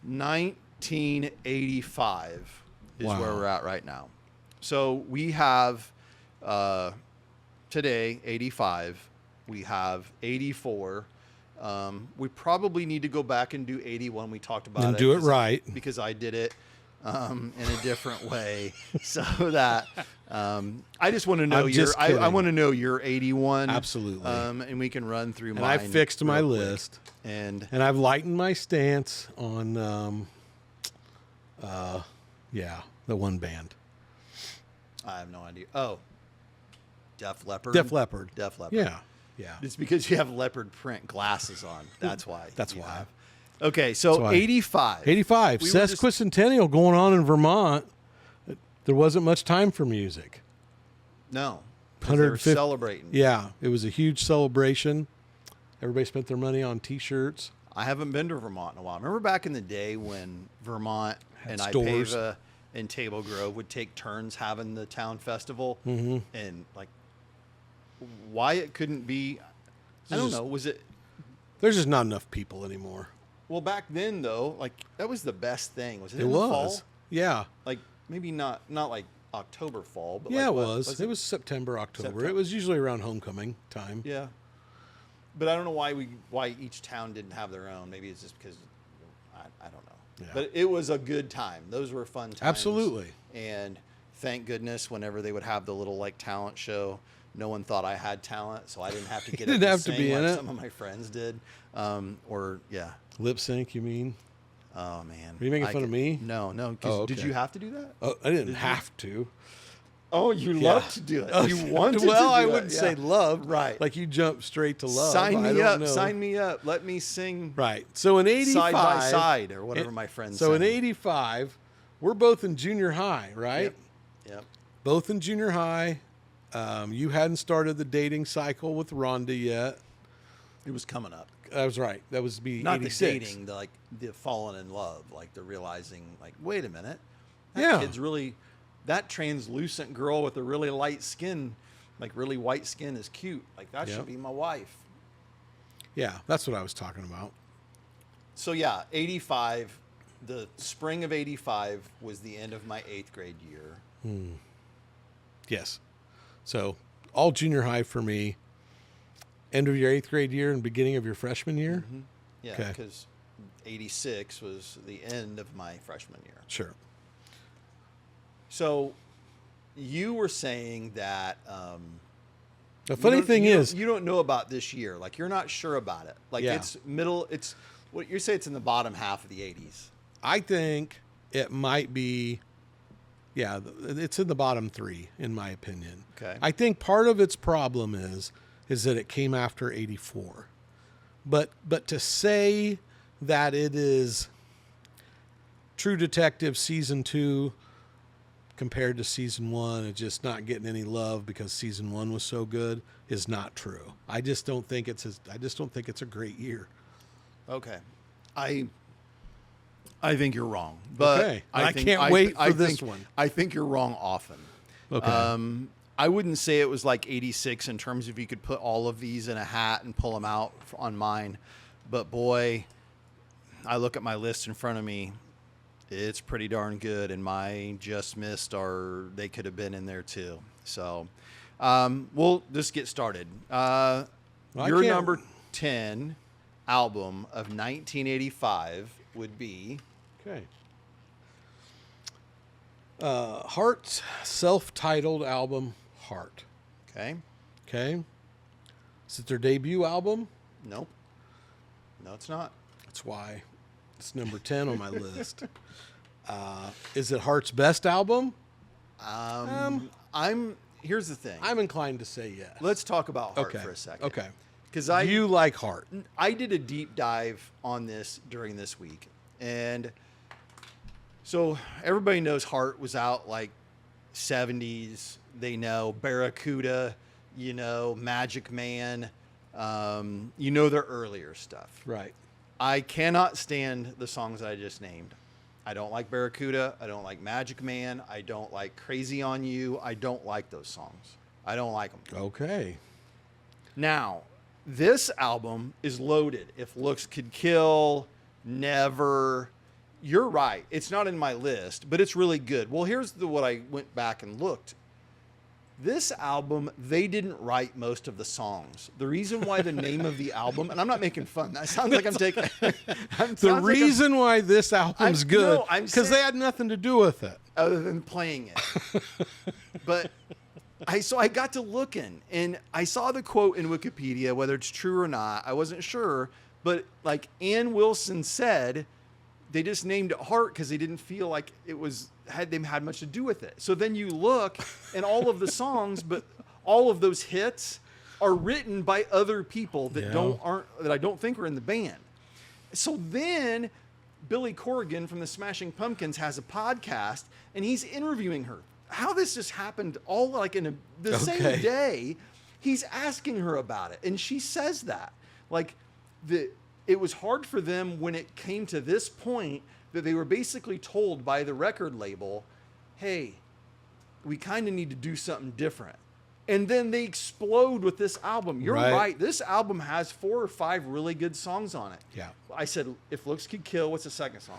1985 is where we're at right now. So we have today 85. We have 84. We probably need to go back and do 81. We talked about and it. Do it right. Because I did it in a different way. So that I just want to know I want to know your 81. Absolutely. And we can run through mine. And I fixed my list. And I've lightened my stance on the one band. I have no idea. Oh. Def Leppard. Def Leppard. Yeah. Yeah. It's because you have leopard print glasses on. That's why. That's why. Okay, so 85. 85. Sesquicentennial going on in Vermont. There wasn't much time for music. No. They're celebrating. Yeah, it was a huge celebration. Everybody spent their money on T-shirts. I haven't been to Vermont in a while. Remember back in the day when Vermont and stores. Ipava and Table Grove would take turns having the town festival? Mm-hmm. And, like, why it couldn't be, I don't know, was it? There's just not enough people anymore. Well, back then, though, like, that was the best thing. Was it It in was. the fall? Yeah. Like, maybe not like October fall, but yeah, like, it was. It was September, October. It was usually around homecoming time. Yeah. But I don't know why each town didn't have their own. Maybe it's just because I don't know. Yeah. But it was a good time. Those were fun times. Absolutely. And thank goodness whenever they would have the little like talent show, no one thought I had talent, so I didn't have to get didn't up and have to sing be in like it. some of my friends did. Lip sync, you mean? Oh man. Are you making fun of me? No. Oh, okay. Did you have to do that? Oh, I didn't have to. Oh, you love to do it. You wanted well, to do I it. wouldn't say love. Right. Like you jump straight to love. Sign me up. Know. Sign me up. Let me sing. Right. So in 85. Side by side or whatever my friends So say. in 85, we're both in junior high, right? Yep. Both in junior high. You hadn't started the dating cycle with Rhonda yet. It was coming up. That was right. That was Not 86. the dating, the falling in love, like the realizing, like, wait a minute, Yeah. kid's really, that translucent girl with the really light skin, like really white skin is cute. Like that should be my wife. Yeah, that's what I was talking about. So yeah, 85, the spring of 85 was the end of my 8th grade year. Yes. So all junior high for me. End of your 8th grade year and beginning of your freshman year? Mm-hmm. Yeah, because 86 was the end of my freshman year. Sure. So you were saying that the funny thing is, you don't know about this year. Like you're not sure about it. Like it's what you say it's in the bottom half of the 80s. I think it might be, it's in the bottom 3 in my opinion. Okay. I think part of its problem is that it came after 84. But to say that it is True Detective season 2 compared to season 1 and just not getting any love because season 1 was so good is not true. I just don't think it's a great year. Okay. I think you're wrong. But okay. I can't wait for this one. I think you're wrong often. Okay. I wouldn't say it was like 86 in terms of you could put all of these in a hat and pull them out on mine. But boy, I look at my list in front of me. It's pretty darn good. And mine just missed they could have been in there too. So we'll just get started. Your number 10 album of 1985 would be... Okay. Heart's self-titled album, Heart. Okay. Okay. Is it their debut album? Nope. No, it's not. That's why it's number 10 on my list. Is it Heart's best album? Here's the thing. I'm inclined to say yes. Let's talk about Heart for a second. Okay. Because you like Heart. I did a deep dive on this during this week. And so everybody knows Heart was out like 70s. They know Barracuda, Magic Man, their earlier stuff. Right. I cannot stand the songs that I just named. I don't like Barracuda. I don't like Magic Man. I don't like Crazy on You. I don't like those songs. I don't like them. Okay. Now, this album is loaded. If Looks Could Kill, Never, you're right. It's not in my list, but it's really good. Well, here's what I went back and looked. This album, they didn't write most of the songs. The reason why the name of the album, and I'm not making fun. That sounds like I'm taking. The reason why this album's good because they had nothing to do with it other than playing it. But I got to looking, and I saw the quote in Wikipedia, whether it's true or not. I wasn't sure, but like Ann Wilson said, they just named it Heart because they didn't feel like it was had much to do with it. So then you look, and all of the songs, but all of those hits are written by other people that that I don't think are in the band. So then Billy Corrigan from the Smashing Pumpkins has a podcast, and he's interviewing her. How this just happened all like in the same day. He's asking her about it, and she says that like it was hard for them when it came to this point that they were basically told by the record label, hey, we kind of need to do something different. And then they explode with this album. You're right. This album has 4 or 5 really good songs on it. Yeah. I said, If Looks Could Kill, what's the second song?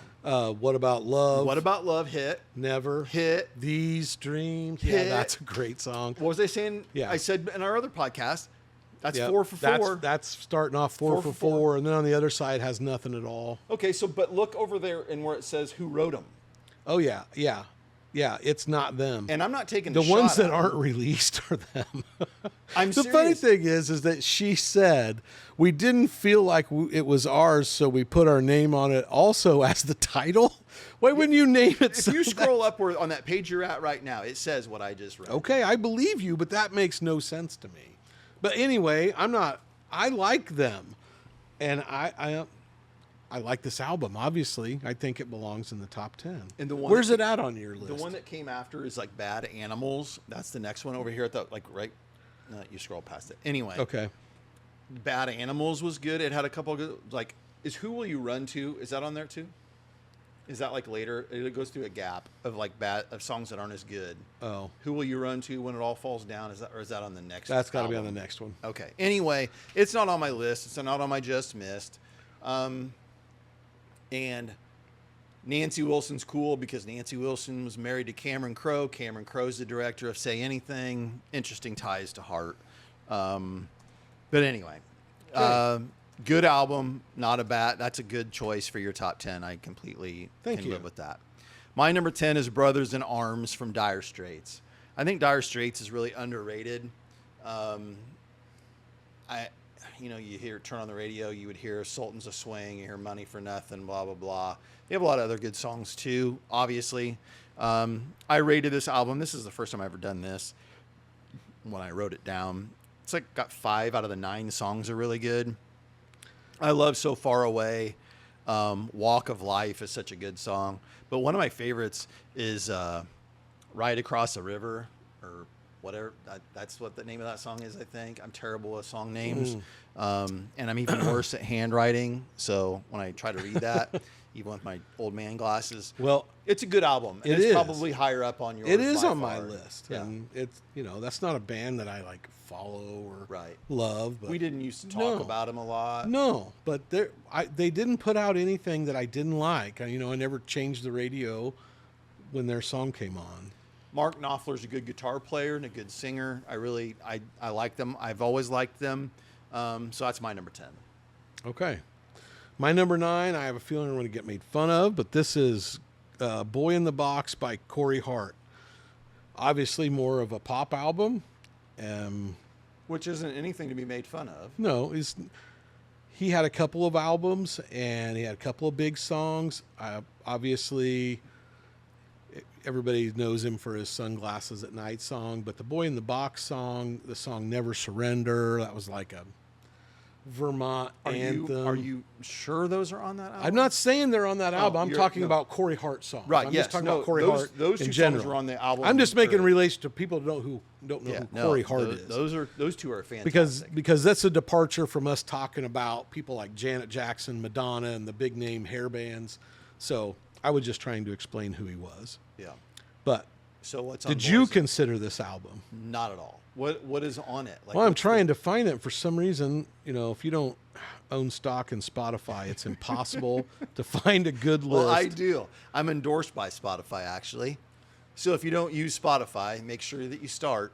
What About Love? What About Love, hit. Never. Hit. These Dreams. Hit. Yeah, that's a great song. What was I saying? Yeah. I said in our other podcast, that's 4 for 4. That's starting off 4 for 4, and then on the other side has nothing at all. Okay, so but look over there and where it says who wrote them. Oh yeah, it's not them. And I'm not taking the ones that aren't released are them. I'm the serious. funny thing is that she said we didn't feel like it was ours, so we put our name on it also as the title. Why wouldn't you name it? If you scroll upward on that page you're at right now, it says what I just read. Okay, I believe you, but that makes no sense to me. But anyway, I like them, and I like this album. Obviously, I think it belongs in the top 10. And the one where's it at on your list? The one that came after is like Bad Animals. That's the next one over here at the right. No, you scroll past it. Anyway. Okay. Bad Animals was good. It had a couple of good, like, is Who Will You Run To? Is that on there too? Is that like later? It goes through a gap of like of songs that aren't as good. Oh. Who Will You Run To When It All Falls Down? Is that on the next? That's got to be on the next one. Okay. Anyway, it's not on my list. It's not on my just missed. And Nancy Wilson's cool because Nancy Wilson was married to Cameron Crowe. Cameron Crowe's the director of Say Anything. Interesting ties to Heart. But anyway, good album. Not a bad. That's a good choice for your top 10. I completely can live with that. My number 10 is Brothers in Arms from Dire Straits. I think Dire Straits is really underrated. You turn on the radio, you would hear Sultans of Swing, you hear Money for Nothing, blah, blah, blah. They have a lot of other good songs too, obviously. I rated this album. This is the first time I've ever done this when I wrote it down. It's like got 5 out of the 9 songs are really good. I love So Far Away. Walk of Life is such a good song. But one of my favorites is Ride Across the River or whatever. That's what the name of that song is, I think. I'm terrible with song names. And I'm even worse at handwriting. So when I try to read that, even with my old man glasses. Well, it's a good album. And it's probably higher up on yours. It is on my list. Yeah. And it's, that's not a band that I like follow or right. love. But we didn't used to talk about them a lot. No, but they didn't put out anything that I didn't like. I never changed the radio when their song came on. Mark Knopfler's a good guitar player and a good singer. I like them. I've always liked them. So that's my number 10. Okay. My number 9, I have a feeling I'm going to get made fun of, but this is Boy in the Box by Corey Hart. Obviously more of a pop album. Which isn't anything to be made fun of. No, he had a couple of albums, and he had a couple of big songs. Obviously, everybody knows him for his Sunglasses at Night song, but the Boy in the Box song, the song Never Surrender, that was like a Vermont anthem. Are you sure those are on that album? I'm not saying they're on that album. I'm talking about Corey Hart songs. Right, I'm yes. just talking about Corey Hart those in two general. songs were on the album. I'm just making relation to people who don't know who Corey Hart is. Those two are fantastic. Because that's a departure from us talking about people like Janet Jackson, Madonna, and the big name hair bands. So I was just trying to explain who he was. Yeah. But So what's on Did you Boys? consider this album? Not at all. What is on it? Like, Well, I'm what's trying to find it. For some reason, if you don't own stock in Spotify, it's impossible to find a good list. Well, I do. I'm endorsed by Spotify, actually. So if you don't use Spotify, make sure that you start.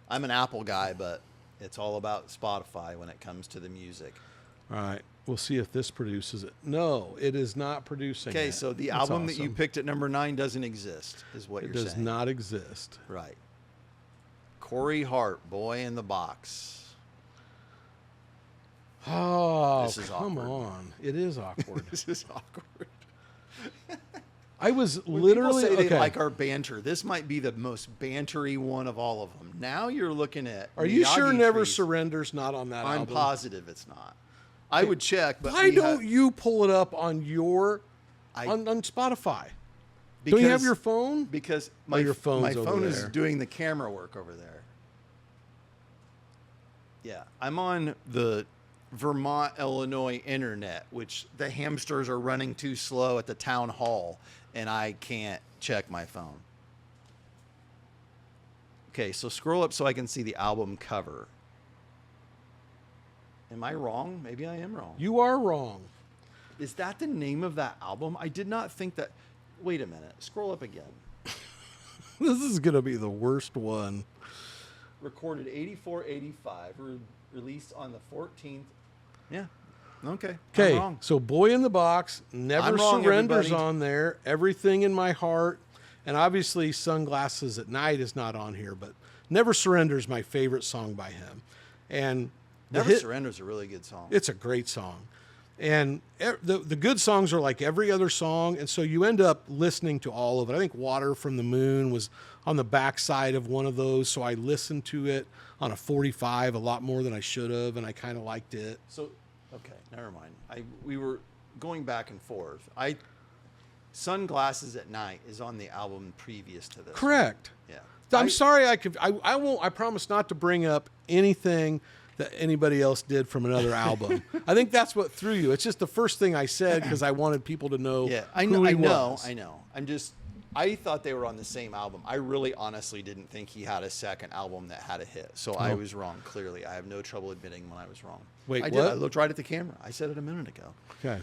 I'm an Apple guy, but it's all about Spotify when it comes to the music. All right. We'll see if this produces it. No, it is not producing Okay, it. so the That's album that you awesome. picked at number 9 doesn't exist, is what It you're does saying. not exist. Right. Corey Hart, Boy in the Box. Oh, This is come awkward. on. It is awkward. This is awkward. I was When literally people say okay. they like our banter, this might be the most bantery one of all of them. Now you're looking at Are you sure Miyagi Never Trees. Surrender's not on that I'm album? positive it's not. I would check, but Why we don't have- you pull it up on your I- on Spotify? Don't you have because- your phone? Because your phone's my over phone is there. doing the camera work over there. Yeah, I'm on the Vermont, Illinois internet, which the hamsters are running too slow at the town hall, and I can't check my phone. Okay, so scroll up so I can see the album cover. Am I wrong? Maybe I am wrong. You are wrong. Is that the name of that album? I did not think that. Wait a minute. Scroll up again. This is going to be the worst one. Recorded 84, 85. Released on the 14th. Yeah. Okay. I'm Okay, wrong. so Boy in the Box, Never I'm wrong, Surrender's everybody. on there, Everything in My Heart, and obviously Sunglasses at Night is not on here, but Never Surrender is my favorite song by him. And the Never hit- Surrender is a really good song. It's a great song. And the good songs are like every other song, and so you end up listening to all of it. I think Water from the Moon was on the backside of one of those, so I listened to it on a 45 a lot more than I should have, and I kind of liked it. So, okay, never mind. We were going back and forth. Sunglasses at Night is on the album previous to this. Correct. Yeah. I'm sorry. I won't. I promise not to bring up anything that anybody else did from another album. I think that's what threw you. It's just the first thing I said because I wanted people to know. Yeah, I who know. he I know. was. I know. I thought they were on the same album. I really honestly didn't think he had a second album that had a hit. So I was wrong, clearly. I have no trouble admitting when I was wrong. Wait, I what? did. I looked right at the camera. I said it a minute ago. Okay.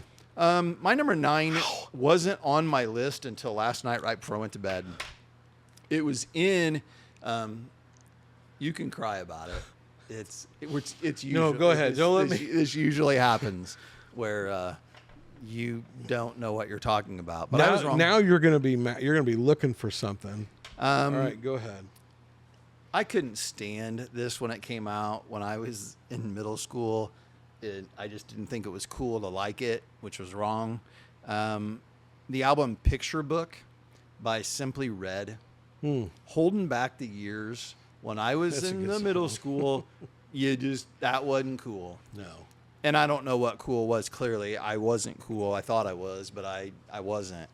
My number 9 wasn't on my list until last night, right before I went to bed. It was in. You can cry about it. It's usually. No, go ahead. Don't let me. This usually happens where you don't know what you're talking about. But I was wrong. Now you're gonna be looking for something. All right, go ahead. I couldn't stand this when it came out when I was in middle school. I just didn't think it was cool to like it, which was wrong. The album Picture Book by Simply Red, holding back the years when I was That's a in good the middle song. school, that wasn't cool. No. And I don't know what cool was. Clearly, I wasn't cool. I thought I was, but I wasn't.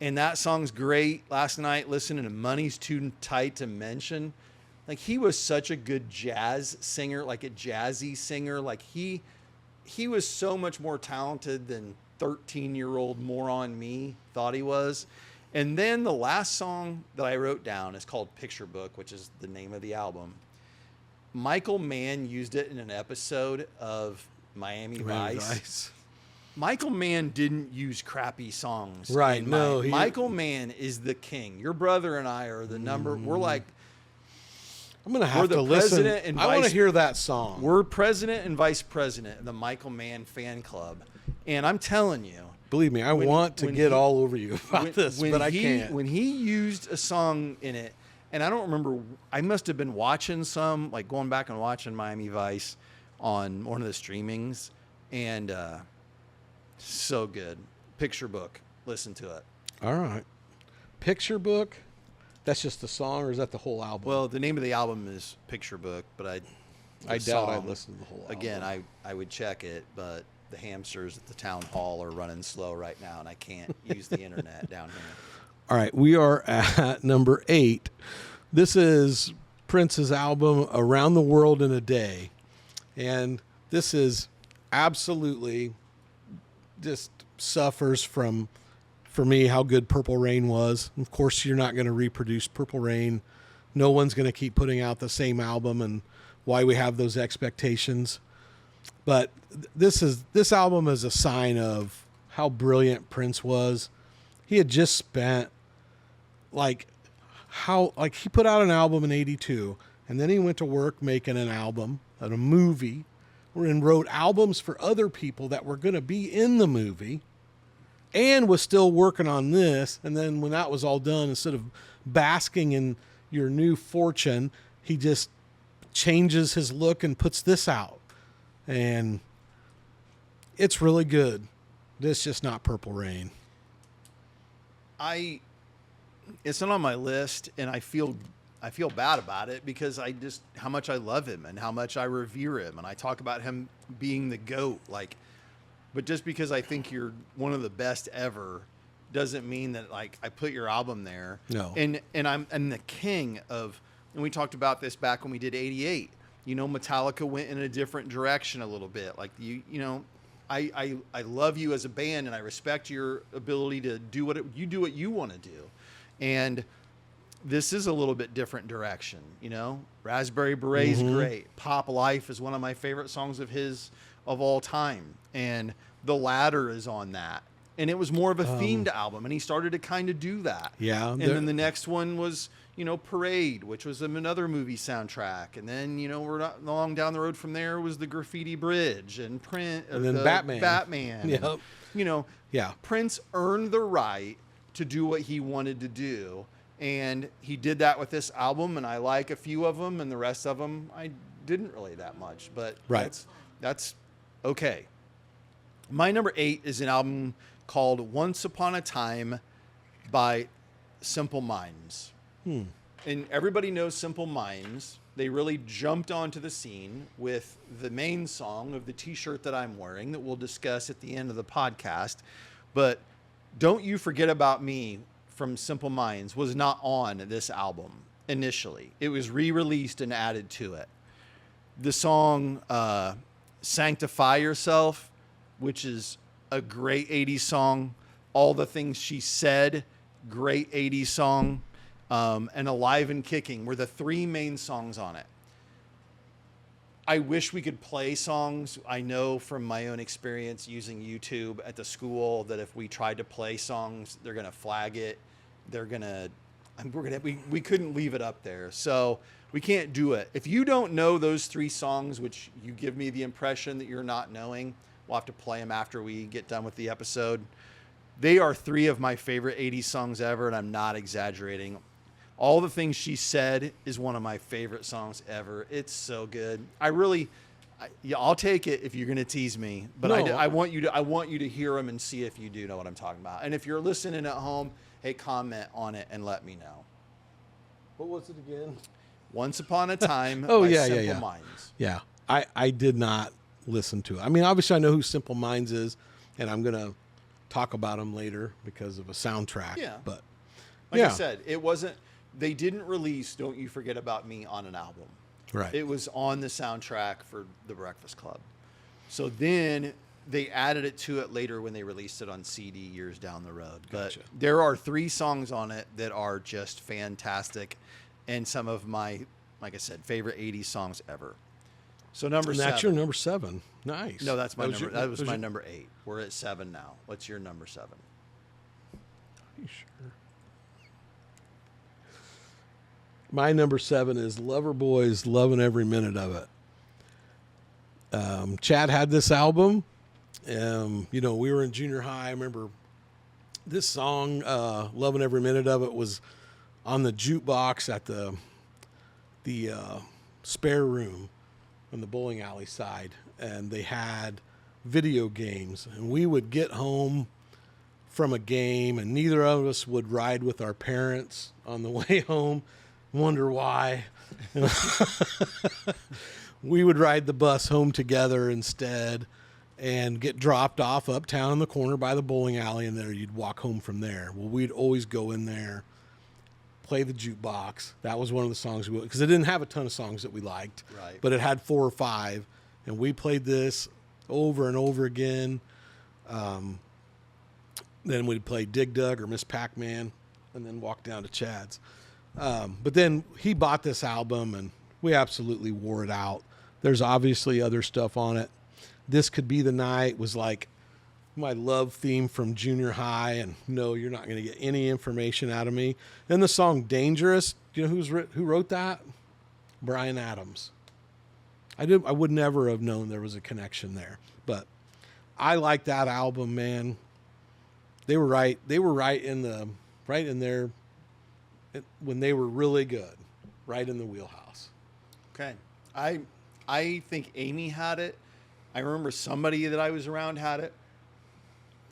And that song's great. Last night, listening to Money's Too Tight to Mention. Like, he was such a good jazz singer, like a jazzy singer. Like, he was so much more talented than 13-year-old moron me thought he was. And then the last song that I wrote down is called Picture Book, which is the name of the album. Michael Mann used it in an episode of Miami Vice. Michael Mann didn't use crappy songs. Right, in no, Michael Mann is the king. Your brother and I are the number. We're like, I'm gonna We're have the to listen. president and I want to vice- hear that song. we're president and vice president of the Michael Mann fan club. And I'm telling you, Believe me, I want to when get he- all over you about this, but I he, can't. When he used a song in it, and I don't remember, I must have been watching some, like going back and watching Miami Vice on one of the streamings, and so good. Picture Book. Listen to it. All right. Picture Book. That's just the song, or is that the whole album? Well, the name of the album is Picture Book, but I the doubt I song- listened to the whole album. Again, I would check it, but the hamsters at the town hall are running slow right now, and I can't use the internet down here. All right, we are at number 8. This is Prince's album Around the World in a Day. And this is absolutely just suffers from for me how good Purple Rain was. Of course, you're not going to reproduce Purple Rain. No one's going to keep putting out the same album, and why we have those expectations. But this album is a sign of how brilliant Prince was. He had just spent he put out an album in 82, and then he went to work making an album and a movie, and wrote albums for other people that were going to be in the movie, and was still working on this. And then when that was all done, instead of basking in your new fortune, he just changes his look and puts this out. And it's really good. It's just not Purple Rain. It's not on my list, and I feel bad about it because how much I love him and how much I revere him, and I talk about him being the GOAT. But just because I think you're one of the best ever doesn't mean that I put your album there. No. And I'm the king of, and we talked about this back when we did 88. Metallica went in a different direction a little bit. I love you as a band, and I respect your ability to do what you want to do. And this is a little bit different direction, Raspberry Beret's great. Pop Life is one of my favorite songs of his of all time. And The Ladder is on that. And it was more of a themed album, and he started to kind of do that. Yeah. And then the next one was, Parade, which was another movie soundtrack. And then, we're not long down the road from there was the Graffiti Bridge and then Batman. Yep. Yeah. Prince earned the right to do what he wanted to do. And he did that with this album, and I like a few of them, and the rest of them I didn't really that much. But that's okay. My number 8 is an album called Once Upon a Time by Simple Minds. And everybody knows Simple Minds. They really jumped onto the scene with the main song of the t-shirt that I'm wearing that we'll discuss at the end of the podcast. But Don't You Forget About Me from Simple Minds was not on this album initially. It was re-released and added to it. The song Sanctify Yourself, which is a great 80s song. All the Things She Said, great 80s song. And Alive and Kicking were the 3 main songs on it. I wish we could play songs. I know from my own experience using YouTube at the school that if we tried to play songs, they're going to flag it. We couldn't leave it up there. So we can't do it. If you don't know those 3 songs, which you give me the impression that you're not knowing, we'll have to play them after we get done with the episode. They are 3 of my favorite 80s songs ever, and I'm not exaggerating. All the Things She Said is one of my favorite songs ever. It's so good. I'll take it if you're going to tease me, but no. I want you to hear them and see if you do know what I'm talking about. And if you're listening at home, hey, comment on it and let me know. What was it again? Once Upon a Time by Simple Minds. Yeah, I did not listen to it. I mean, obviously I know who Simple Minds is, and I'm going to talk about them later because of a soundtrack. Yeah. But I said, they didn't release Don't You Forget About Me on an album. Right. It was on the soundtrack for The Breakfast Club. So then they added it to it later when they released it on CD years down the road. But there are 3 songs on it that are just fantastic and some of my, like I said, favorite 80s songs ever. So number 7. That's your number 7. Nice. No, that's my number. That was my number 8. We're at 7 now. What's your number 7? Are you sure? My number 7 is Loverboy's Loving Every Minute of It. Chad had this album. We were in junior high. I remember this song, Loving Every Minute of It, was on the jukebox at the spare room on the bowling alley side. And they had video games. And we would get home from a game, and neither of us would ride with our parents on the way home. Wonder why. We would ride the bus home together instead and get dropped off uptown in the corner by the bowling alley, and there you'd walk home from there. Well, we'd always go in there, play the jukebox. That was one of the songs because it didn't have a ton of songs that we liked, right? But it had 4 or 5, and we played this over and over again. Then we'd play Dig Dug or Miss Pac-Man, and then walk down to Chad's. But then he bought this album, and we absolutely wore it out. There's obviously other stuff on it. This Could Be the Night was like my love theme from junior high, and no, you're not going to get any information out of me. Then the song Dangerous, do you know who wrote that? Bryan Adams. I would never have known there was a connection there, but I like that album, man. They were right. They were right in there when they were really good, right in the wheelhouse. Okay. I think Amy had it. I remember somebody that I was around had it,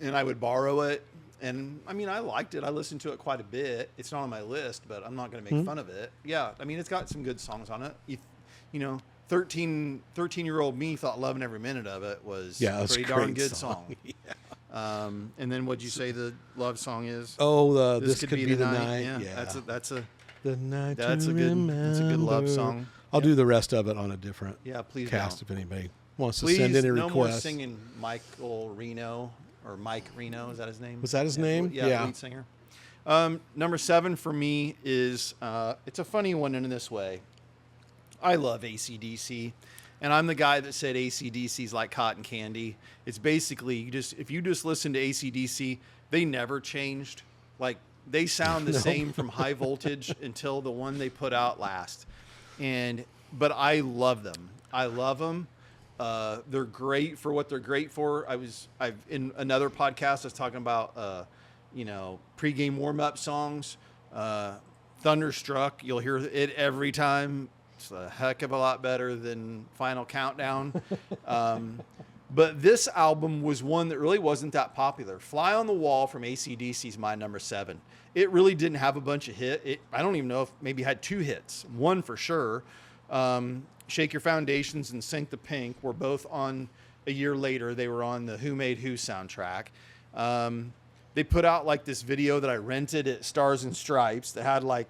and I would borrow it. And I mean, I liked it. I listened to it quite a bit. It's not on my list, but I'm not going to make fun of it. Yeah. I mean, it's got some good songs on it. You know, 13-year-old me thought Loving Every Minute of it was a pretty darn good song. Yeah. And then what'd you say the love song is? Oh, This Could Be the Night. Yeah. That's a good love song. I'll do the rest of it on a different please cast don't. if anybody wants to Please, send any no more requests. singing Michael Reno or Mike Reno. Is that his name? Was that his name? Yeah, lead singer. Number 7 for me is it's a funny one in this way. I love AC/DC, and I'm the guy that said AC/DC is like cotton candy. It's basically if you just listen to AC/DC, they never changed. Like they sound the same from High Voltage until the one they put out last. But I love them. I love them. They're great for what they're great for. I've in another podcast I was talking about pregame warm-up songs. Thunderstruck, you'll hear it every time. It's a heck of a lot better than Final Countdown. But this album was one that really wasn't that popular. Fly on the Wall from AC/DC is my number 7. It really didn't have a bunch of hits. I don't even know if maybe had 2 hits. One for sure. Shake Your Foundations and Sink the Pink were both on a year later. They were on the Who Made Who soundtrack. They put out like this video that I rented at Stars and Stripes that had like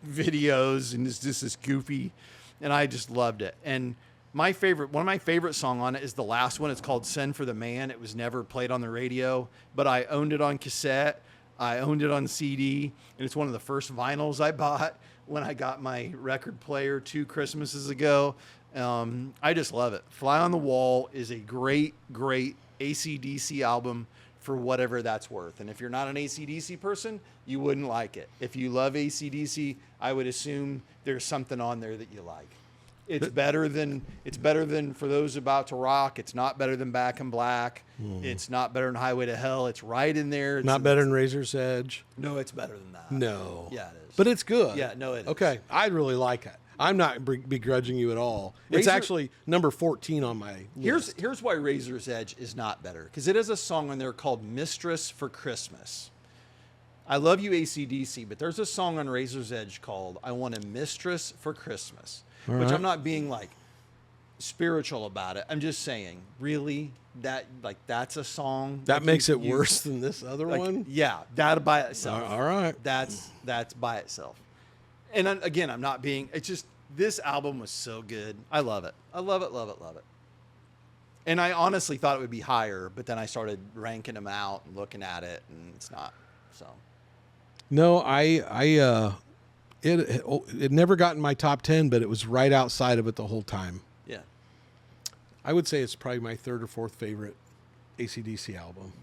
videos and it's just this goofy, and I just loved it. And one of my favorite song on it is the last one. It's called Send for the Man. It was never played on the radio, but I owned it on cassette. I owned it on CD, and it's one of the first vinyls I bought when I got my record player 2 Christmases ago. I just love it. Fly on the Wall is a great, great AC/DC album for whatever that's worth. And if you're not an AC/DC person, you wouldn't like it. If you love AC/DC, I would assume there's something on there that you like. It's better than For Those About to Rock. It's not better than Back in Black. It's not better than Highway to Hell. It's right in there. It's not better than Razor's Edge. No, it's better than that. No. Yeah, it is. But it's good. Yeah, no, it is. Okay, I really like it. I'm not begrudging you at all. It's actually number 14 on my list. Here's why Razor's Edge is not better. Because it has a song on there called Mistress for Christmas. I love you, AC/DC, but there's a song on Razor's Edge called I Want a Mistress for Christmas. All which right. I'm not being like spiritual about it. I'm just saying, really, that's a song that makes it worse than this other one. Yeah, that by itself. All right, that's by itself. And again, I'm not being. It's just this album was so good. I love it. I love it. Love it. Love it. And I honestly thought it would be higher, but then I started ranking them out and looking at it, and it's not. So. No, It never got in my top 10, but it was right outside of it the whole time. Yeah. I would say it's probably my 3rd or 4th favorite AC/DC album.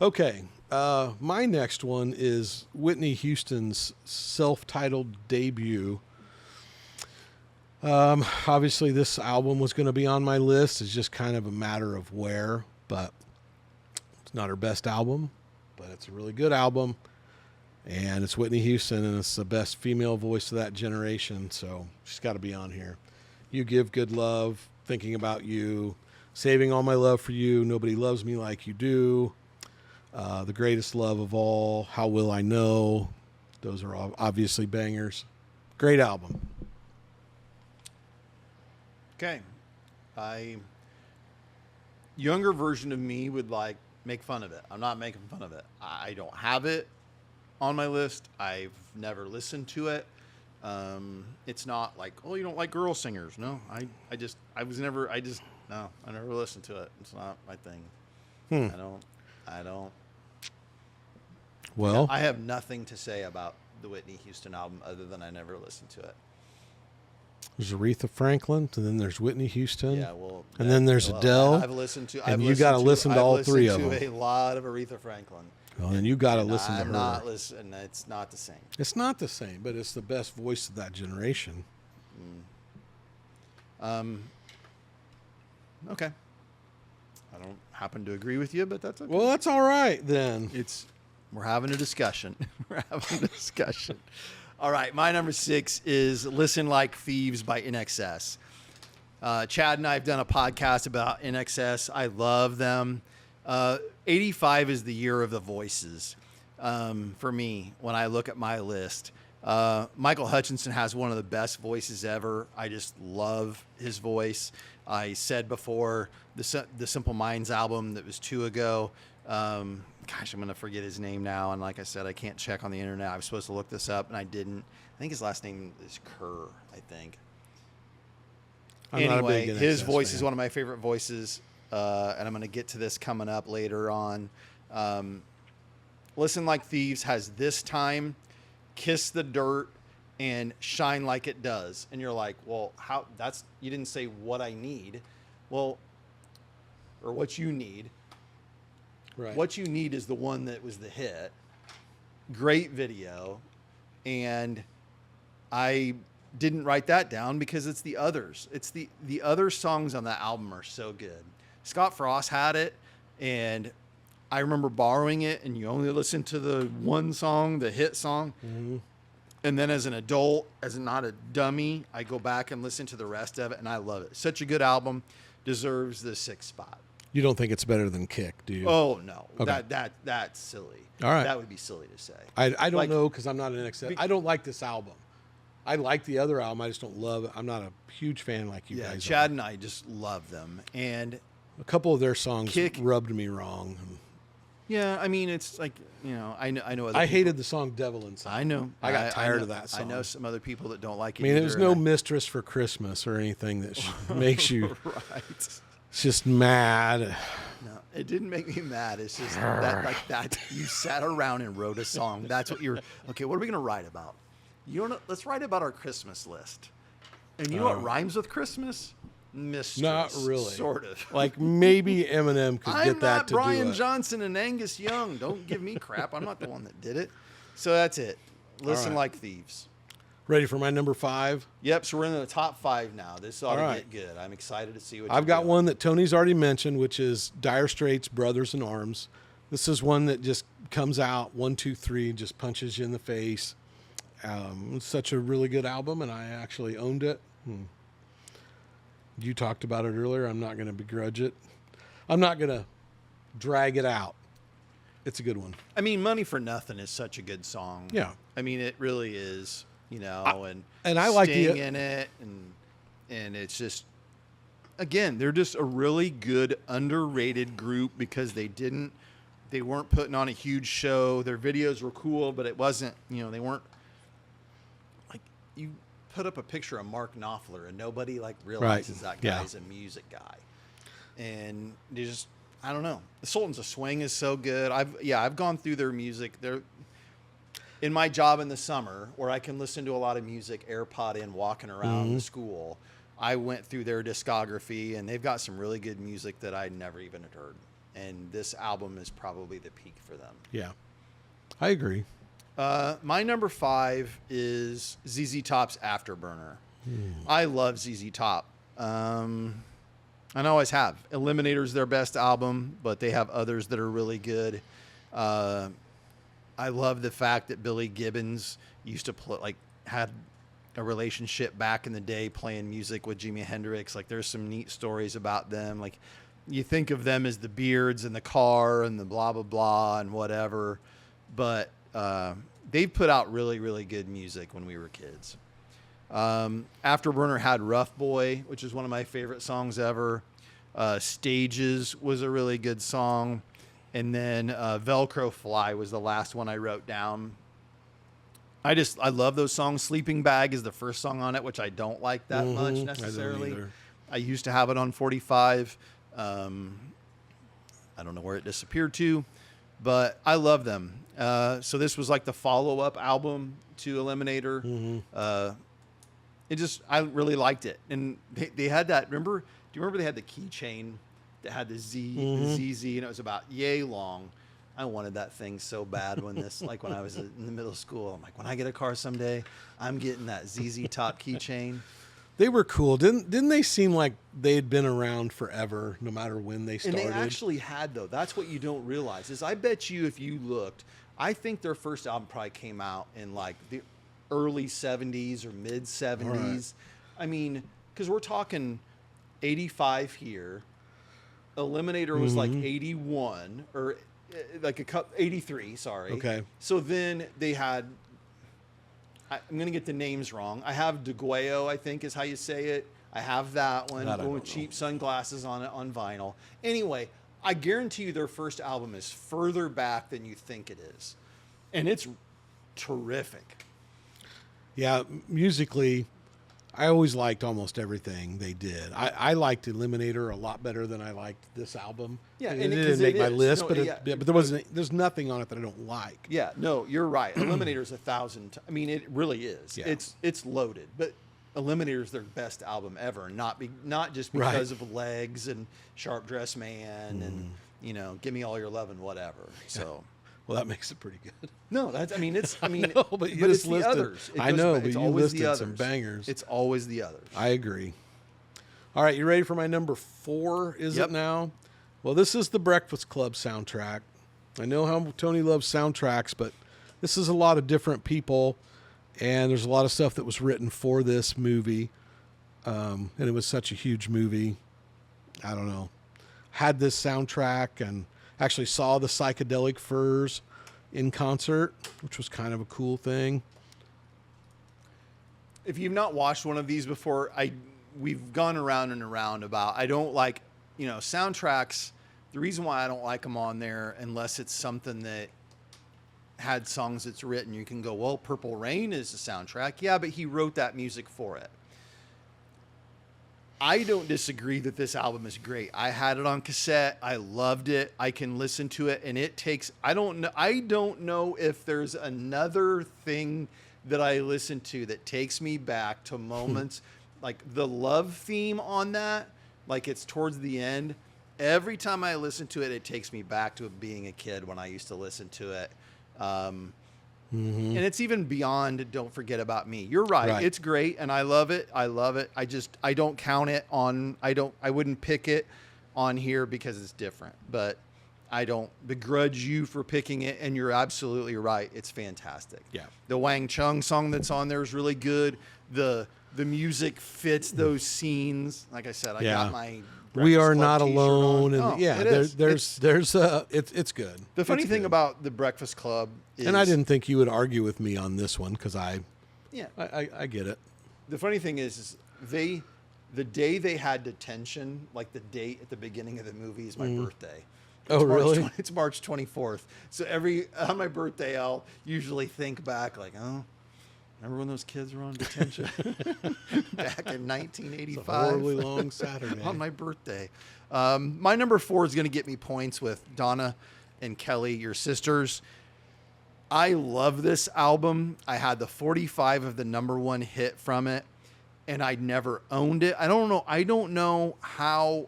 Okay. My next one is Whitney Houston's self-titled debut. Obviously, this album was going to be on my list. It's just kind of a matter of where, but it's not her best album, but it's a really good album. And it's Whitney Houston, and it's the best female voice of that generation, so she's got to be on here. You Give Good Love, Thinking About You, Saving All My Love for You, Nobody Loves Me Like You Do, The Greatest Love of All, How Will I Know. Those are obviously bangers. Great album. Okay. Younger version of me would make fun of it. I'm not making fun of it. I don't have it on my list. I've never listened to it. It's not like, oh, you don't like girl singers. No, I never listened to it. It's not my thing. I don't. I don't. Well, I have nothing to say about the Whitney Houston album other than I never listened to it. there's Aretha Franklin, and then there's Whitney Houston. Yeah, well, and then there's Adele. I've listened to. And you got to listen to all three of them. A lot of Aretha Franklin. Well, and you got to listen to her. I'm not listening. It's not the same. It's not the same, but it's the best voice of that generation. Okay. I don't happen to agree with you, but that's okay. Well, that's all right then. We're having a discussion. We're having a discussion. All right, my number 6 is "Listen Like Thieves" by NXS. Chad and I have done a podcast about NXS. I love them. 85 is the year of the voices for me when I look at my list. Michael Hutchinson has one of the best voices ever. I just love his voice. I said before the Simple Minds album that was 2 ago. Gosh, I'm going to forget his name now. And like I said, I can't check on the internet. I was supposed to look this up and I didn't. I think his last name is Kerr, I think. Anyway, his voice is one of my favorite voices. And I'm going to get to this coming up later on. Listen Like Thieves has "This Time," "Kiss the Dirt," and "Shine Like It Does." And you're like, well, you didn't say what I need. Well, or what you need. Right. What you need is the one that was the hit. Great video. And I didn't write that down because it's the others. It's the other songs on that album are so good. Scott Frost had it, and I remember borrowing it, and you only listen to the one song, the hit song. Mm-hmm. And then as an adult, as not a dummy, I go back and listen to the rest of it, and I love it. Such a good album. Deserves the 6th spot. You don't think it's better than Kick, do you? Oh, no. Okay. That's silly. All right. That would be silly to say. I don't know because I'm not an NXS. I don't like this album. I like the other album. I just don't love it. I'm not a huge fan like you guys Chad are. and I just love them. And a couple of their songs Kick rubbed me wrong. Yeah, I mean, it's like, I know. I hated the song "Devil Inside." I know. I got tired of that song. I know some other people that don't like it. I mean, either, there's no "Mistress for Christmas" or anything that makes you right. just mad. No, it didn't make me mad. It's just that you sat around and wrote a song. That's what you're. Okay, what are we gonna write about? Let's write about our Christmas list. And you know what rhymes with Christmas? Mistress. Not really. Sort of. Like maybe Eminem could get that to do it. I'm not Brian Johnson and Angus Young. Don't give me crap. I'm not the one that did it. So that's it. Listen Like Thieves. Ready for my number 5? Yep. So we're in the top 5 now. This ought to get good. I'm excited to see what I've got doing. one that Tony's already mentioned, which is Dire Straits' "Brothers in Arms." This is one that just comes out 1, 2, 3, just punches you in the face. It's such a really good album, and I actually owned it. You talked about it earlier. I'm not going to begrudge it. I'm not going to drag it out. It's a good one. I mean, "Money for Nothing" is such a good song. Yeah. I mean, it really is. And I like Sting the in it, and it's just, again, they're just a really good underrated group because they weren't putting on a huge show. Their videos were cool, but it wasn't, they weren't like, you put up a picture of Mark Knopfler and nobody realizes that guy's a music guy. And they just, I don't know. The Sultans of Swing is so good. I've gone through their music. They're in my job in the summer where I can listen to a lot of music, AirPod in, walking around the school. I went through their discography, and they've got some really good music that I never even had heard. And this album is probably the peak for them. Yeah, I agree. My number 5 is ZZ Top's "Afterburner." I love ZZ Top. And I always have. Eliminator's their best album, but they have others that are really good. I love the fact that Billy Gibbons used to had a relationship back in the day playing music with Jimi Hendrix. There's some neat stories about them. You think of them as the Beards and the Car and the blah, blah, blah and whatever. But they put out really, really good music when we were kids. Afterburner had "Rough Boy," which is one of my favorite songs ever. "Stages" was a really good song. And then "Velcro Fly" was the last one I wrote down. I love those songs. "Sleeping Bag" is the first song on it, which I don't like that much necessarily. I used to have it on 45. I don't know where it disappeared to, but I love them. So this was like the follow-up album to Eliminator. I really liked it. And they had that, do you remember they had the keychain that had the ZZ, and it was about yay long. I wanted that thing so bad when I was in the middle school. I'm like, when I get a car someday, I'm getting that ZZ Top keychain. They were cool. Didn't they seem like they'd been around forever, no matter when they started? And they actually had, though. That's what you don't realize is I bet you if you looked, I think their first album probably came out in like the early 70s or mid 70s. Right. I mean, because we're talking 85 here. Eliminator was like 81 or like 83, sorry. Okay. So then they had, I'm going to get the names wrong. I have DeGuayo, I think is how you say it. I have that one with cheap sunglasses on it on vinyl. Anyway, I guarantee you their first album is further back than you think it is. And it's terrific. Yeah, musically, I always liked almost everything they did. I liked Eliminator a lot better than I liked this album. Yeah, and it didn't make my list, but there's nothing on it that I don't like. Yeah, no, you're right. Eliminator's 1,000. I mean, it really is. Yeah. It's loaded, but Eliminator's their best album ever. Not just because of Legs and Sharp Dressed Man and Give Me All Your Love and whatever. So. Well, that makes it pretty good. No, but but it's the others. I know, but you listed some bangers. It's always the others. I agree. All right, you ready for my number 4? Is it now? Well, this is the Breakfast Club soundtrack. I know how Tony loves soundtracks, but this is a lot of different people, and there's a lot of stuff that was written for this movie, and it was such a huge movie. I don't know. Had this soundtrack and actually saw the Psychedelic Furs in concert, which was kind of a cool thing. If you've not watched one of these before, we've gone around and around about, I don't like, soundtracks. The reason why I don't like them on there, unless it's something that had songs that's written, you can go, well, Purple Rain is a soundtrack. Yeah, but he wrote that music for it. I don't disagree that this album is great. I had it on cassette. I loved it. I can listen to it, and it takes. I don't know if there's another thing that I listen to that takes me back to moments like the love theme on that. Like it's towards the end. Every time I listen to it, it takes me back to being a kid when I used to listen to it. And it's even beyond Don't Forget About Me. You're right. It's great, and I love it. I don't count it on, I wouldn't pick it on here because it's different, but I don't begrudge you for picking it, and you're absolutely right. It's fantastic. Yeah. The Wang Chung song that's on there is really good. The music fits those scenes. Like I said, I got my We Are Not T-shirt Alone, on. it's good. The funny thing about the Breakfast Club is, and I didn't think you would argue with me on this one because I get it. The funny thing is the day they had detention, like the date at the beginning of the movie is my birthday. Really? It's March 24th. So on my birthday, I'll usually think back like, oh, remember when those kids were on detention back in 1985? It's a horribly long Saturday. On my birthday. My number 4 is going to get me points with Donna and Kelly, your sisters. I love this album. I had the 45 of the number 1 hit from it, and I never owned it. I don't know how,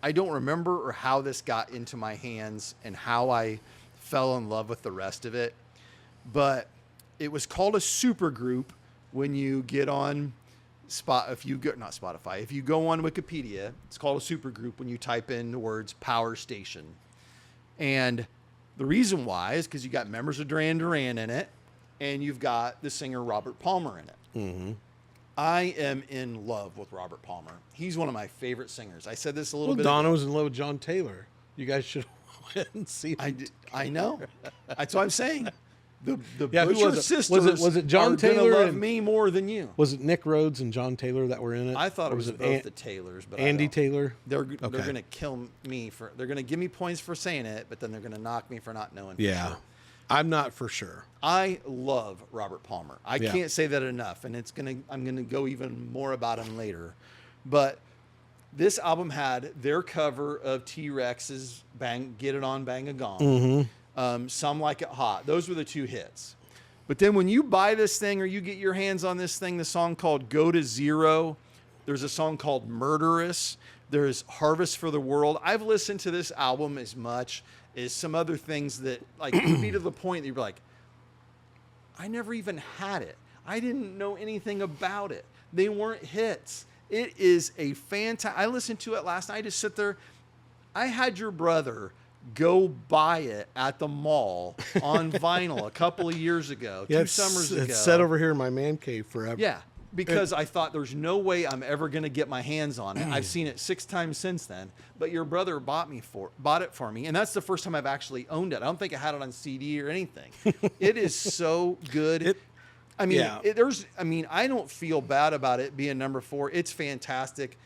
I don't remember or how this got into my hands and how I fell in love with the rest of it. But it was called a supergroup when you get on if you go on Wikipedia, it's called a supergroup when you type in the words Power Station. And the reason why is because you got members of Duran Duran in it, and you've got the singer Robert Palmer in it. Mm-hmm. I am in love with Robert Palmer. He's one of my favorite singers. I said this a little bit. Donna was in love with John Taylor. You guys should went and see. I know. That's what I'm saying. The who Butcher was it? sisters Was it John are Taylor gonna love and me more than you. Was it Nick Rhodes and John Taylor that were in it? I thought it was both the Taylors, but Andy Taylor. They're going to kill me for. They're going to give me points for saying it, but then they're going to knock me for not knowing. Yeah, sure. I'm not for sure. I love Robert Palmer. I can't say that enough, and I'm going to go even more about him later. But This album had their cover of T-Rex's "Bang Get It On Bang a Gong," "Some Like It Hot." Those were the two hits. But then when you buy this thing or you get your hands on this thing, the song called "Go to Zero," there's a song called "Murderous." There's "Harvest for the World." I've listened to this album as much as some other things that like would be to the point that you're like, I never even had it. I didn't know anything about it. They weren't hits. It is a fantastic. I listened to it last night. I just sit there. I had your brother go buy it at the mall on vinyl a couple of years ago, two summers ago. It's set over here in my man cave forever. Yeah, because I thought there's no way I'm ever going to get my hands on it. I've seen it 6 times since then, but your brother bought it for me, and that's the first time I've actually owned it. I don't think I had it on CD or anything. It is so good. I don't feel bad about it being number 4. It's fantastic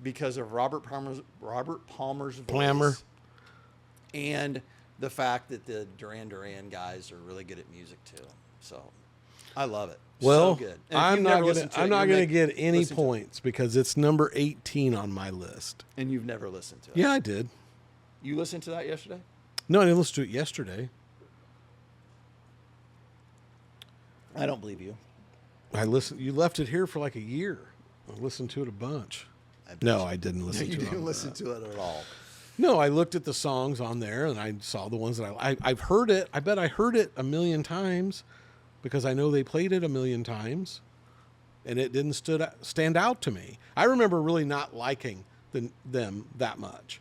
because of Robert Palmer's voice. And the fact that the Duran Duran guys are really good at music too. So I love it. Well, so good. I'm not going to get any points because it's number 18 on my list. And you've never listened to it. Yeah, I did. You listened to that yesterday? No, I didn't listen to it yesterday. I don't believe you. You left it here for like a year. I listened to it a bunch. I didn't listen to it. You didn't listen to it at all. No, I looked at the songs on there and I saw the ones that I've heard it. I bet I heard it a million times because I know they played it a million times and it didn't stand out to me. I remember really not liking them that much.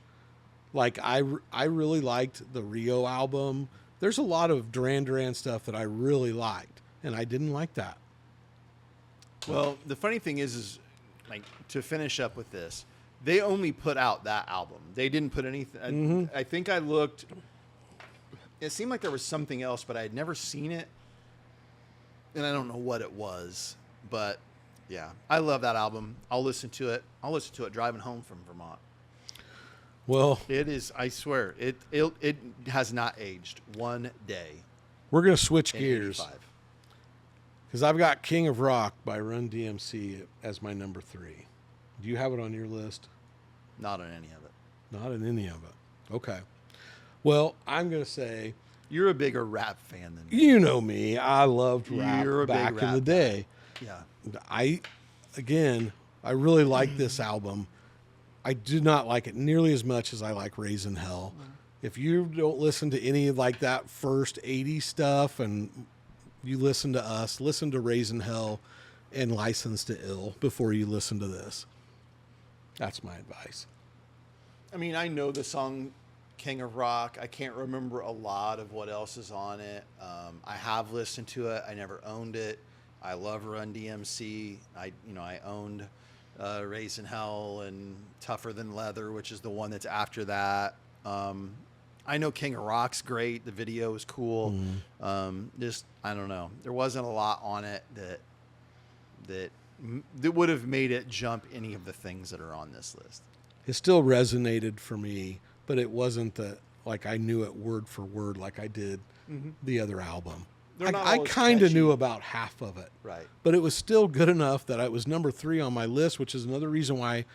Like I really liked the Rio album. There's a lot of Duran Duran stuff that I really liked and I didn't like that. Well, the funny thing is like to finish up with this, they only put out that album. They didn't put anything. I think I looked. It seemed like there was something else, but I had never seen it. And I don't know what it was. But, yeah, I love that album. I'll listen to it. I'll listen to it driving home from Vermont. Well, it is, I swear, it has not aged one day. We're going to switch gears. Because I've got King of Rock by Run DMC as my number 3. Do you have it on your list? Not on any of it. Not in any of it. Okay. Well, I'm going to say... You're a bigger rap fan than me. You know me. I loved rap back in the day. Yeah. I really like this album. I do not like it nearly as much as I like Raising Hell. If you don't listen to any like that first 80s stuff and you listen to us, listen to Raising Hell and License to Ill before you listen to this. That's my advice. I mean, I know the song King of Rock. I can't remember a lot of what else is on it. I have listened to it. I never owned it. I love Run DMC. I owned Raising Hell and Tougher Than Leather, which is the one that's after that. I know King of Rock's great. The video is cool. I don't know. There wasn't a lot on it that would have made it jump any of the things that are on this list. It still resonated for me, but it wasn't like I knew it word for word like I did the other album. I kind of knew about half of it. Right. But it was still good enough that it was number 3 on my list, which is another reason why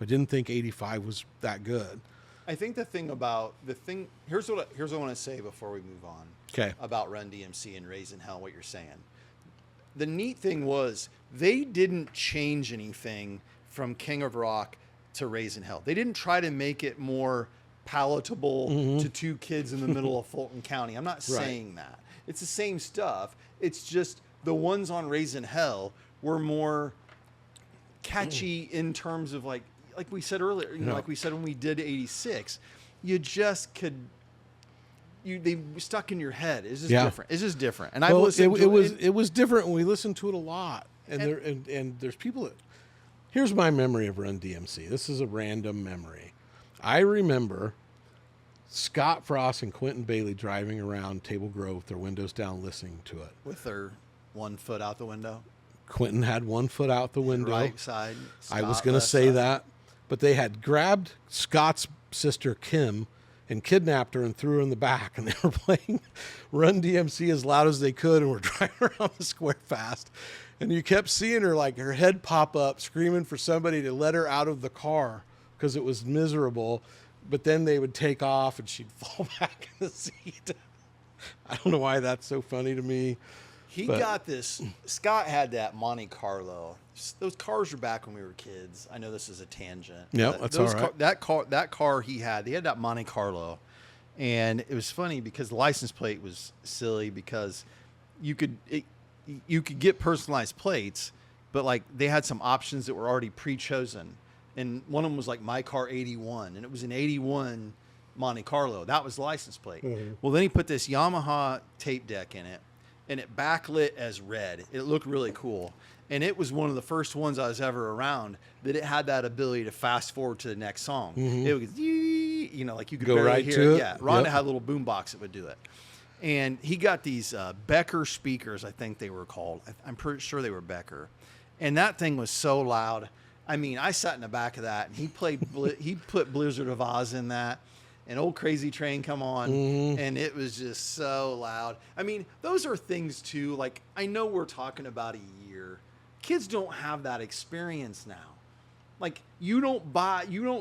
I didn't think 85 was that good. I think here's what I want to say before we move on. Okay. About Run DMC and Raising Hell, what you're saying. The neat thing was they didn't change anything from King of Rock to Raising Hell. They didn't try to make it more palatable to 2 kids in the middle of Fulton County. I'm not saying that. It's the same stuff. It's just the ones on Raising Hell were more catchy in terms of like we said earlier, like we said when we did 86, you just could. They stuck in your head. It's just different. It's just different. And I've listened to it. It was different when we listened to it a lot. And there's people that. Here's my memory of Run DMC. This is a random memory. I remember Scott Frost and Quentin Bailey driving around Table Grove with their windows down, listening to it. With their one foot out the window. Quentin had one foot out the window. Right side. I was going to say that, but they had grabbed Scott's sister Kim and kidnapped her and threw her in the back, and they were playing Run DMC as loud as they could and were driving around the square fast. And you kept seeing her, like her head pop up, screaming for somebody to let her out of the car because it was miserable. But then they would take off and she'd fall back in the seat. I don't know why that's so funny to me. Got this. Scott had that Monte Carlo. Those cars were back when we were kids. I know this is a tangent. Yeah, that's all right. That car he had that Monte Carlo, and it was funny because the license plate was silly because you could get personalized plates, but like they had some options that were already pre-chosen. And one of them was like my car 81, and it was an 81 Monte Carlo. That was the license plate. Mm-hmm. Well, then he put this Yamaha tape deck in it, and it backlit as red. It looked really cool. And it was one of the first ones I was ever around that it had that ability to fast forward to the next song. Mm-hmm. It would, like you could go right hear to it. Yeah, Rhonda had a little boom box that would do it. And he got these Becker speakers, I think they were called. I'm pretty sure they were Becker. And that thing was so loud. I mean, I sat in the back of that, and he put Blizzard of Oz in that, and Old Crazy Train come on, and it was just so loud. I mean, those are things too. Like, I know we're talking about a year. Kids don't have that experience now. Like, you don't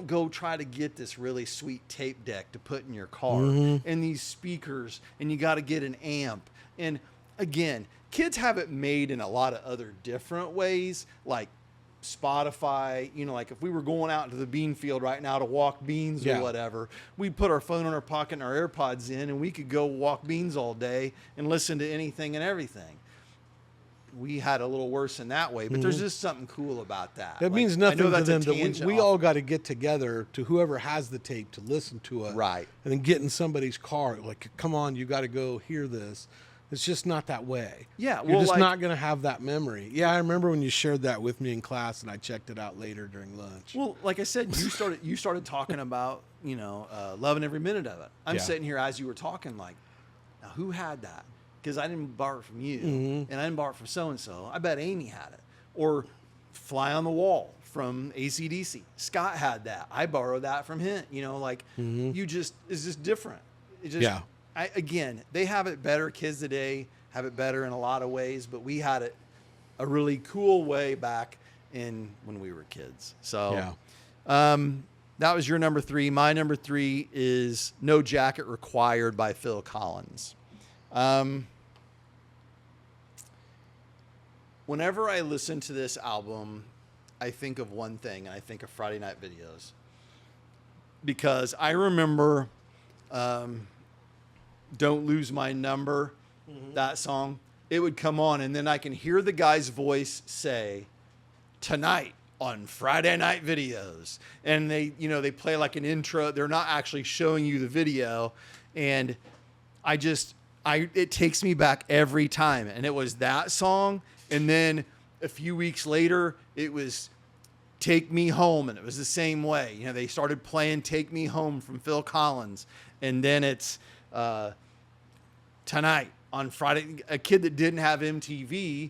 go try to get this really sweet tape deck to put in your car, and these speakers, and you got to get an amp. And again, kids have it made in a lot of other different ways, like Spotify, like if we were going out into the bean field right now to walk beans or whatever, we'd put our phone in our pocket and our AirPods in, and we could go walk beans all day and listen to anything and everything. We had a little worse in that way, but there's just something cool about that. That means nothing to them that we all got to get together to whoever has the tape to listen to it. Right. And then get in somebody's car. Like, come on, you got to go hear this. It's just not that way. Yeah, you're just not going to have that memory. Yeah, I remember when you shared that with me in class, and I checked it out later during lunch. Well, like I said, you started talking about loving every minute of it. I'm sitting here as you were talking, like, now who had that? Because I didn't borrow it from you, and I didn't borrow it from so and so. I bet Amy had it, or Fly on the Wall from AC/DC. Scott had that. I borrowed that from him. It's just different. It just, again, they have it better. Kids today have it better in a lot of ways, but we had it a really cool way back in when we were kids. So that was your number 3. My number 3 is No Jacket Required by Phil Collins. Whenever I listen to this album, I think of one thing, and I think of Friday Night Videos. Because I remember Don't Lose My Number, that song. It would come on, and then I can hear the guy's voice say, tonight on Friday Night Videos. And they play like an intro. They're not actually showing you the video. And it takes me back every time. And it was that song. And then a few weeks later, it was Take Me Home. And it was the same way. They started playing Take Me Home from Phil Collins. And then it's tonight on Friday. A kid that didn't have MTV,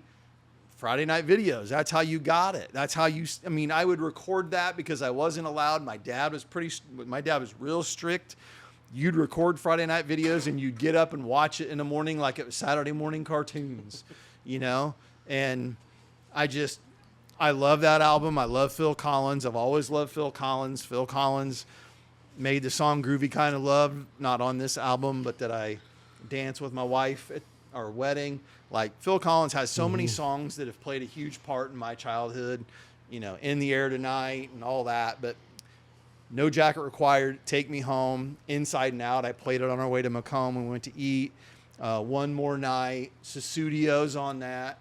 Friday Night Videos. That's how you got it. That's how I would record that because I wasn't allowed. My dad was real strict. You'd record Friday Night Videos and you'd get up and watch it in the morning like it was Saturday morning cartoons, And I love that album. I love Phil Collins. I've always loved Phil Collins. Phil Collins made the song Groovy Kind of Love, not on this album, but that I danced with my wife at our wedding. Like, Phil Collins has so many songs that have played a huge part in my childhood, In the Air Tonight and all that. But No Jacket Required, Take Me Home, Inside and Out. I played it on our way to Macomb when we went to eat. One More Night, Susudio's on that.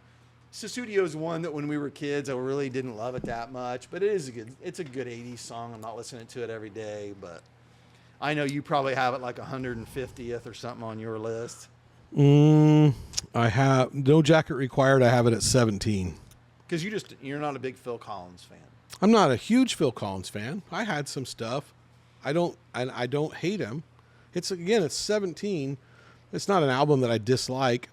Susudio's one that when we were kids, I really didn't love it that much, but it's a good 80s song. I'm not listening to it every day, but I know you probably have it like 150th or something on your list. I have No Jacket Required. I have it at 17. Because you're not a big Phil Collins fan. I'm not a huge Phil Collins fan. I had some stuff. I don't hate him. It's 17. It's not an album that I dislike.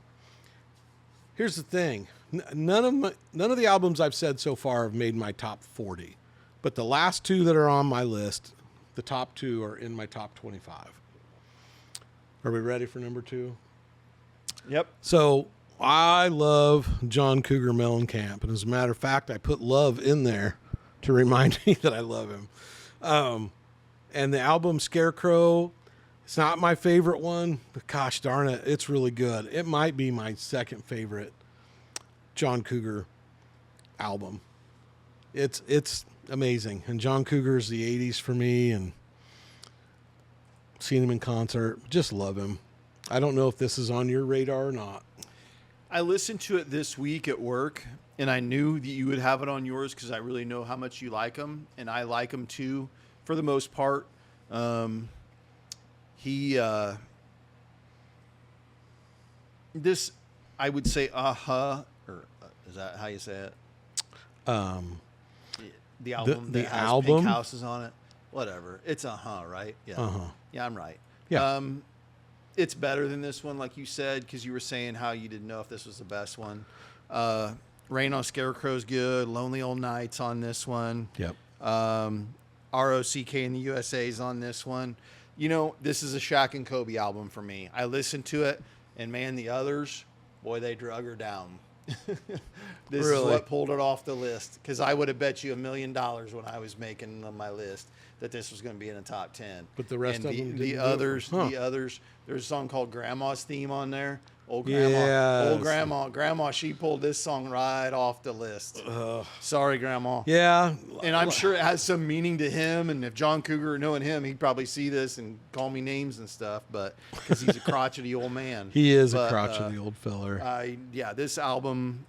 Here's the thing. None of the albums I've said so far have made my top 40. But the last 2 that are on my list, the top 2 are in my top 25. Are we ready for number 2? Yep. So I love John Cougar Mellencamp. And as a matter of fact, I put love in there to remind me that I love him. And the album Scarecrow, it's not my favorite one, but gosh darn it, it's really good. It might be my second favorite John Cougar album. It's amazing. And John Cougar's the 80s for me, and seen him in concert. Just love him. I don't know if this is on your radar or not. I listened to it this week at work, and I knew that you would have it on yours because I really know how much you like him, and I like him too, for the most part. This, I would say, or is that how you say it? The album the that has album? Pink Houses on it. Whatever. It's right? Yeah. Yeah, I'm right. Yeah. It's better than this one, like you said, because you were saying how you didn't know if this was the best one. Rain on Scarecrow's good. Lonely Old Nights on this one. Yep. ROCK in the USA's on this one. You know, this is a Shaq and Kobe album for me. I listened to it, and man, the others, boy, they drug her down. This is what pulled it off the list, because I would have bet you $1 million when I was making my list that this was going to be in the top 10. But the rest and of them the didn't others, do it. Huh. the others. There's a song called Grandma's Theme on there. Old Yes. grandma, she pulled this song right off the list. Sorry, Grandma. Yeah. And I'm sure it has some meaning to him. And if John Cougar, knowing him, he'd probably see this and call me names and stuff. But because he's a crotchety old man. He is a crotchety old feller. This album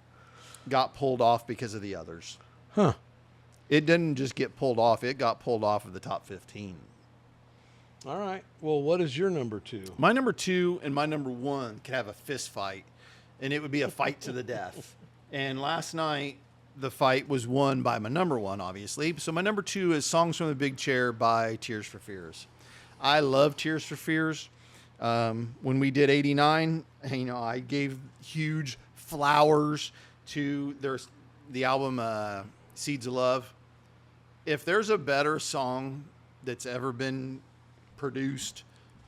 got pulled off because of the others. Huh. It didn't just get pulled off. It got pulled off of the top 15. All right. Well, what is your number 2? My number 2 and my number 1 could have a fist fight, and it would be a fight to the death. And last night, the fight was won by my number 1, obviously. So my number 2 is Songs from the Big Chair by Tears for Fears. I love Tears for Fears. When we did 89, I gave huge flowers to the album Seeds of Love. If there's a better song that's ever been produced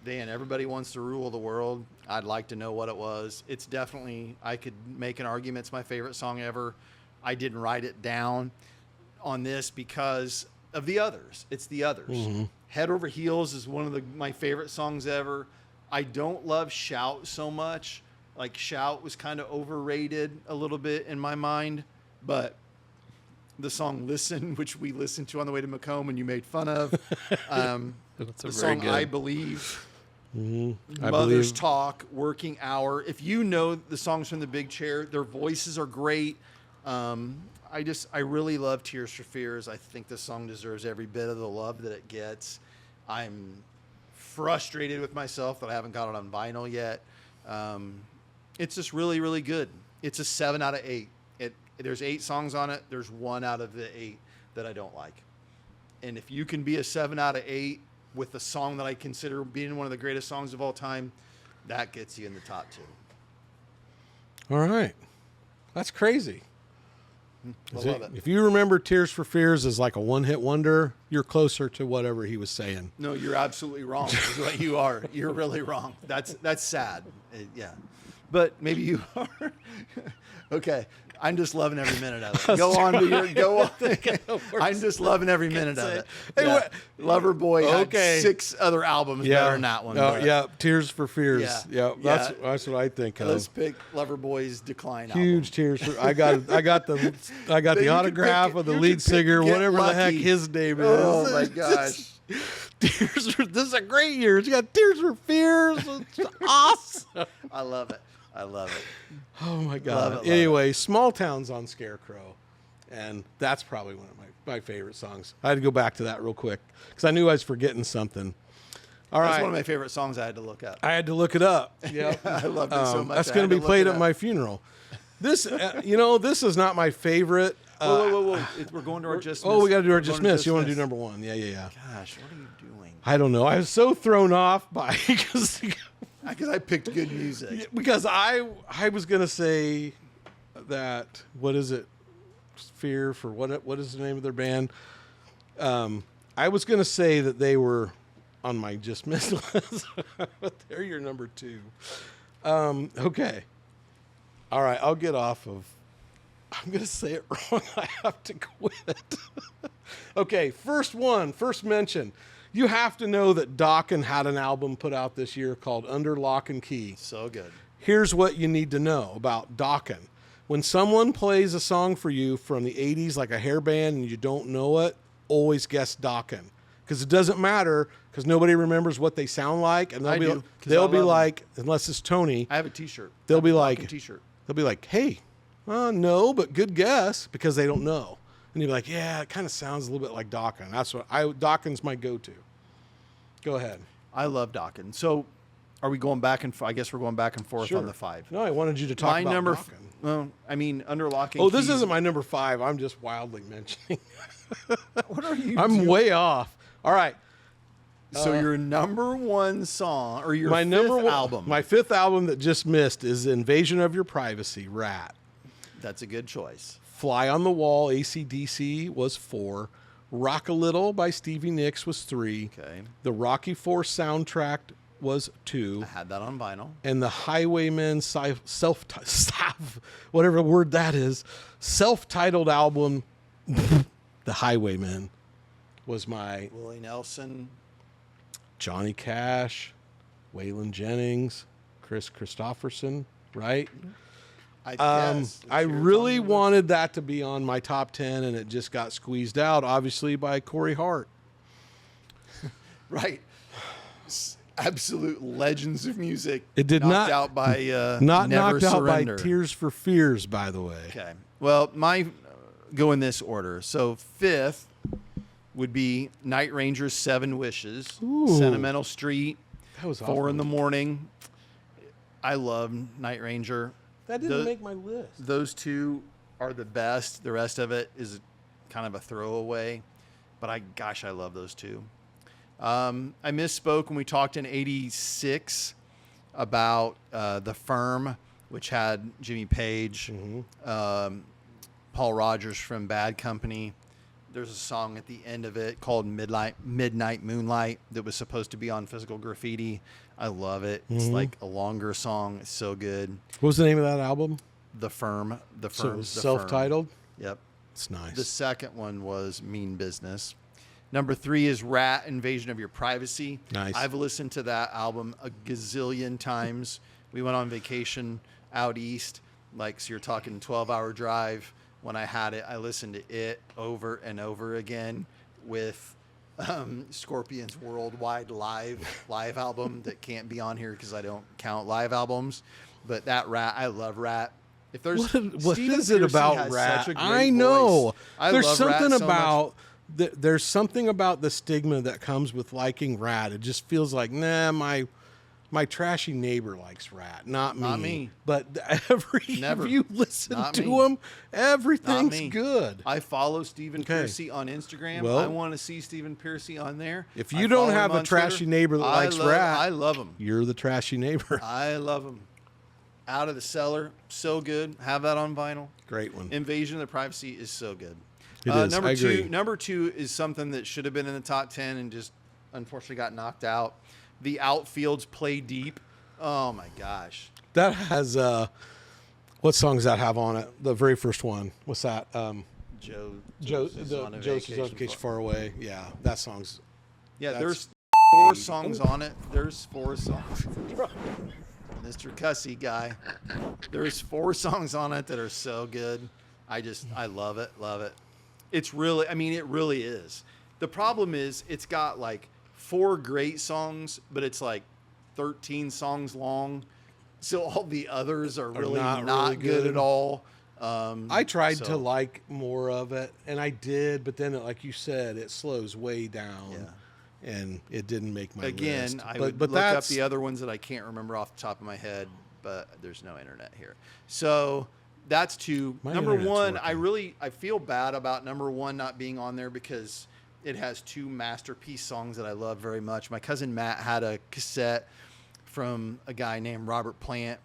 than Everybody Wants to Rule the World, I'd like to know what it was. It's definitely, I could make an argument it's my favorite song ever. I didn't write it down on this because of the others. It's the others. Mm-hmm. Head Over Heels is one of my favorite songs ever. I don't love Shout so much. Like, Shout was kind of overrated a little bit in my mind, but the song Listen, which we listened to on the way to Macomb and you made fun of, the song good. I Believe, Mother's Talk, Working Hour. If you know the songs from the Big Chair, their voices are great. I really love Tears for Fears. I think this song deserves every bit of the love that it gets. I'm frustrated with myself that I haven't got it on vinyl yet. It's just really, really good. It's a 7 out of 8. There's 8 songs on it. There's 1 out of the 8 that I don't like. And if you can be a 7 out of 8 with a song that I consider being one of the greatest songs of all time, that gets you in the top 2. All right. That's crazy. I love it. If you remember Tears for Fears as like a one-hit wonder, you're closer to whatever he was saying. No, you're absolutely wrong. Is what you are. You're really wrong. That's sad. Yeah. But maybe you are. Okay. I'm just loving every minute of it. Go on. I'm just loving every minute of it. Yeah. Loverboy had 6 other albums better than that one. Oh, yeah. Tears for Fears. Yeah. That's what I think of. Let's pick Loverboy's Decline Huge album. Tears for I got the autograph of the lead singer, whatever the heck his name is. Oh my gosh. This is a great year. It's got Tears for Fears. It's awesome. I love it. Oh my God. Anyway, Small Towns on Scarecrow. And that's probably one of my favorite songs. I had to go back to that real quick because I knew I was forgetting something. All right. That's one of my favorite songs I had to look up. I had to look it up. Yeah. I loved it so much. That's going to be played at my funeral. This, this is not my favorite. Whoa. We're going to our Just Miss. Oh, we got to do our Just Miss. You want to do number 1? Yeah. Gosh, what are you doing? I don't know. I was so thrown off by because I picked good music. Because I was going to say that, what is it? Fear for what is the name of their band? I was going to say that they were on my Just Miss list, but they're your number 2. Okay. All right, I'll get off of I'm going to say it wrong. I have to quit. Okay, first mention. You have to know that Dokken had an album put out this year called Under Lock and Key. So good. Here's what you need to know about Dokken. When someone plays a song for you from the 80s, like a hair band, and you don't know it, always guess Dokken. Because it doesn't matter, because nobody remembers what they sound like. And they'll be like, unless it's Tony. I have a T-shirt. They'll be like, T-shirt. They'll be like, hey, no, but good guess, because they don't know. And you'll be like, yeah, it kind of sounds a little bit like Dokken. Dokken's my go-to. Go ahead. I love Dokken. So are we going back and I guess we're going back and forth Sure. on the 5. No, I wanted you to talk about Dokken. Well, I mean, Under Lock and Oh, Key. this isn't my number 5. I'm just wildly mentioning. What are you I'm doing? way off. All right. So your number 1 song, or your My fifth number 1 album. My 5th album that just missed is Invasion of Your Privacy, Rat. That's a good choice. Fly on the Wall, AC/DC was 4. Rock a Little by Stevie Nicks was 3. Okay. The Rocky IV soundtrack was 2. I had that on vinyl. And the Highwaymen whatever word that is, self-titled album, The Highwaymen, was my Willie Nelson. Johnny Cash, Waylon Jennings, Chris Christopherson, right? I guess. I really wanted that to be on my top 10, and it just got squeezed out, obviously, by Corey Hart. Right. Absolute legends of music. It did knocked not out by not Never knocked out by Surrender. Tears for Fears, by the way. Okay. Well, my go in this order. So 5th would be Night Ranger's 7 Wishes, Ooh. Sentimental Street, That was 4 in the awful. Morning. I love Night Ranger. That didn't make my list. Those 2 are the best. The rest of it is kind of a throwaway, but I love those 2. I misspoke when we talked in '86 about The Firm, which had Jimmy Page, Paul Rogers from Bad Company. There's a song at the end of it called Midnight Moonlight that was supposed to be on Physical Graffiti. I love it. It's like a longer song. It's so good. What was the name of that album? The Firm. The So Firm. it was The self-titled? Firm. Yep. It's nice. The second one was Mean Business. Number 3 is Rat, Invasion of Your Privacy. Nice. I've listened to that album a gazillion times. We went on vacation out east. So you're talking 12-hour drive. When I had it, I listened to it over and over again with Scorpions Worldwide live album that can't be on here because I don't count live albums. But that Rat, I love Rat. If there's what Stephen is it Pearcy about has Rat? such a great I know. voice. I There's love something Rat so about much. there's something about the stigma that comes with liking Rat. It just feels like, nah, my trashy neighbor likes Rat, not me. Not me. But Never. if you listen Not to me. him, everything's me. good. I follow Stephen Okay. Pearcy on Instagram. Well, I want to see Stephen Pearcy on there. If I you don't follow have him a on trashy Twitter. neighbor that likes Rat, I love him. You're the trashy neighbor. I love him. Out of the Cellar, so good. Have that on vinyl. Great one. Invasion of the Privacy is so good. It is. Number I agree. Number 2 is something that should have been in the top 10 and just unfortunately got knocked out. The Outfields Play Deep. Oh my gosh. That has what songs that have on it? The very first one. What's that? Joe's on Vacation Far Away. Yeah, that song's. Yeah, That's- there's 4 songs on it. There's 4 songs. Mr. Cussy guy. There's 4 songs on it that are so good. I love it. Love it. It's really, it really is. The problem is it's got 4 great songs, but it's 13 songs long. So all the others are really not not really good good. at all. I tried to so- like more of it, and I did, but then, like you said, it slows way down. Yeah. And it didn't make my Again, list. I but would look up that's the other ones that I can't remember off the top of my head, but there's no internet here. So that's 2. My Number internet's 1, working. I feel bad about number 1 not being on there because it has 2 masterpiece songs that I love very much. My cousin Matt had a cassette from a guy named Robert Plant,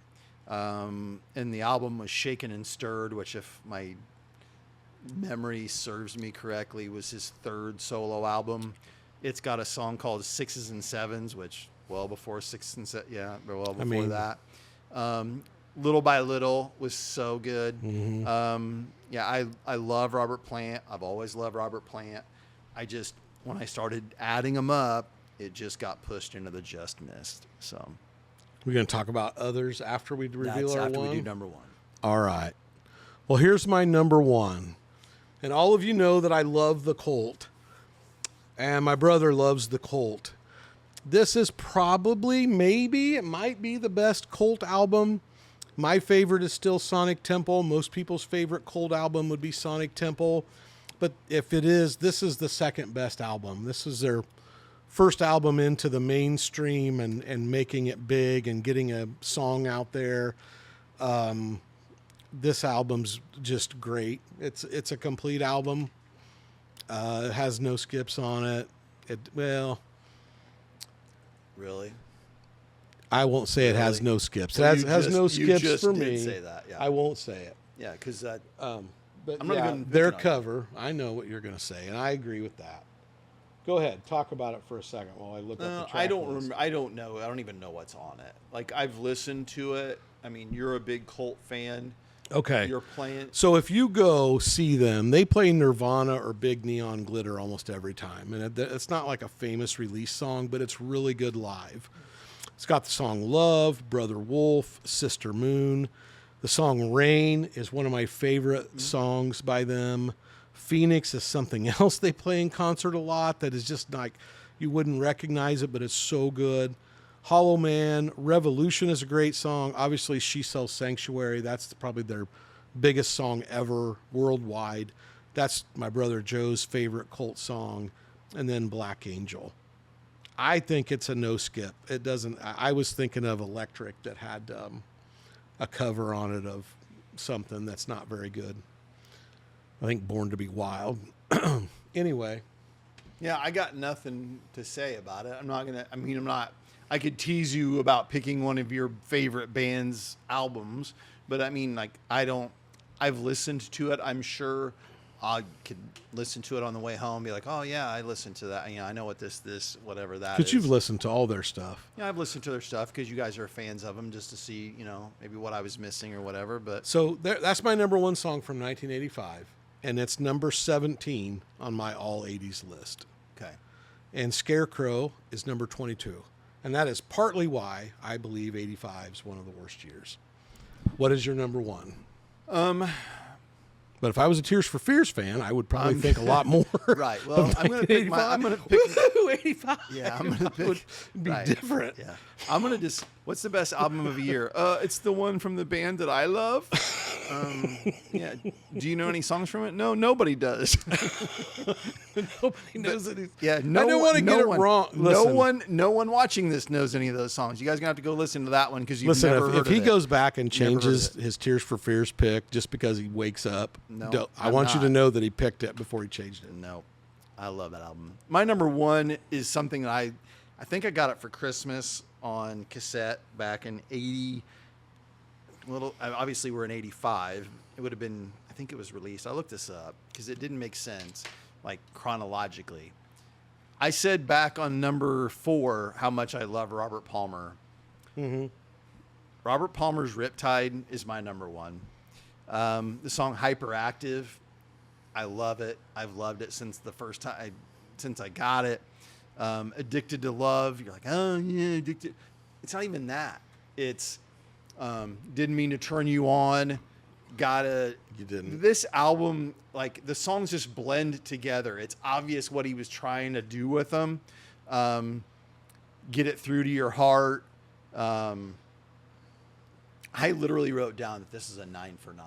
and the album was Shaken and Stirred, which, if my memory serves me correctly, was his 3rd solo album. It's got a song called Sixes and Sevens, which well before 6 and 7, yeah, well before that. Little by Little was so good. Mm-hmm. Yeah, I love Robert Plant. I've always loved Robert Plant. When I started adding them up, it just got pushed into the just missed. So We're going to talk about others after we reveal that's our after one? we do number one. All right. Well, here's my number one. And all of you know that I love the Colt. And my brother loves the Colt. This is probably, maybe, it might be the best Colt album. My favorite is still Sonic Temple. Most people's favorite Colt album would be Sonic Temple. But if it is, this is the second best album. This is their first album into the mainstream and making it big and getting a song out there. This album's just great. It's a complete album. It has no skips on it. Really? I won't say it has Really? no skips. Well, It has no you skips just for did me. say that, yeah. I won't say it. Yeah, because But I'm not yeah, even their picking on cover, I know what you're going to say, and I agree with that. Go ahead, talk about it for a second while I look up the track I don't list. remember. I don't know. I don't even know what's on it. Like, I've listened to it. I mean, you're a big Colt fan. Okay. You're playing. So if you go see them, they play Nirvana or Big Neon Glitter almost every time. And it's not like a famous release song, but it's really good live. It's got the song Love, Brother Wolf, Sister Moon. The song Rain is one of my favorite songs by them. Phoenix is something else they play in concert a lot that is just like, you wouldn't recognize it, but it's so good. Hollow Man, Revolution is a great song. Obviously, She Sells Sanctuary. That's probably their biggest song ever worldwide. That's my brother Joe's favorite Colt song. And then Black Angel. I think it's a no skip. It doesn't. I was thinking of Electric that had a cover on it of something that's not very good. I think Born to Be Wild. Anyway. Yeah, I got nothing to say about it. I'm not. I could tease you about picking one of your favorite band's albums, but I mean, like, I've listened to it. I'm sure I could listen to it on the way home, be like, oh yeah, I listened to that. I know what this, whatever that is. Because you've listened to all their stuff. Yeah, I've listened to their stuff because you guys are fans of them, just to see, maybe what I was missing or whatever. But So that's my number one song from 1985, and it's number 17 on my all 80s list. okay. And Scarecrow is number 22. And that is partly why I believe 85 is one of the worst years. What is your number one? But if I was a Tears for Fears fan, I would probably think a lot more. Right. Well, I'm going to pick Woohoo, 85. Yeah, I'm going to pick. Would be right. different. Yeah. I'm going to just. What's the best album of the year? It's the one from the band that I love. Yeah. Do you know any songs from it? No, nobody does. Nobody knows it. Yeah. I don't want to get it wrong. Listen. No one watching this knows any of those songs. You guys are going to have to go listen to that one because you've Listen, never heard if of he it. goes back and Never heard changes of it. his Tears for Fears pick just because he wakes up, No, I I'm want you to not. know that he picked it before he changed it. No, I love that album. My number one is something that I think I got it for Christmas on cassette back in 80. Obviously we're in 85. It would have been, I think it was released. I looked this up because it didn't make sense, like chronologically. I said back on number 4 how much I love Robert Palmer. Mm-hmm. Robert Palmer's Riptide is my number one. The song Hyperactive, I love it. I've loved it since the first time, since I got it. Addicted to Love, you're like, oh yeah, addicted. It's not even that. It's Didn't Mean to Turn You On. You didn't. This album, like, the songs just blend together. It's obvious what he was trying to do with them. Get It Through to Your Heart. I literally wrote down that this is a 9 for 9.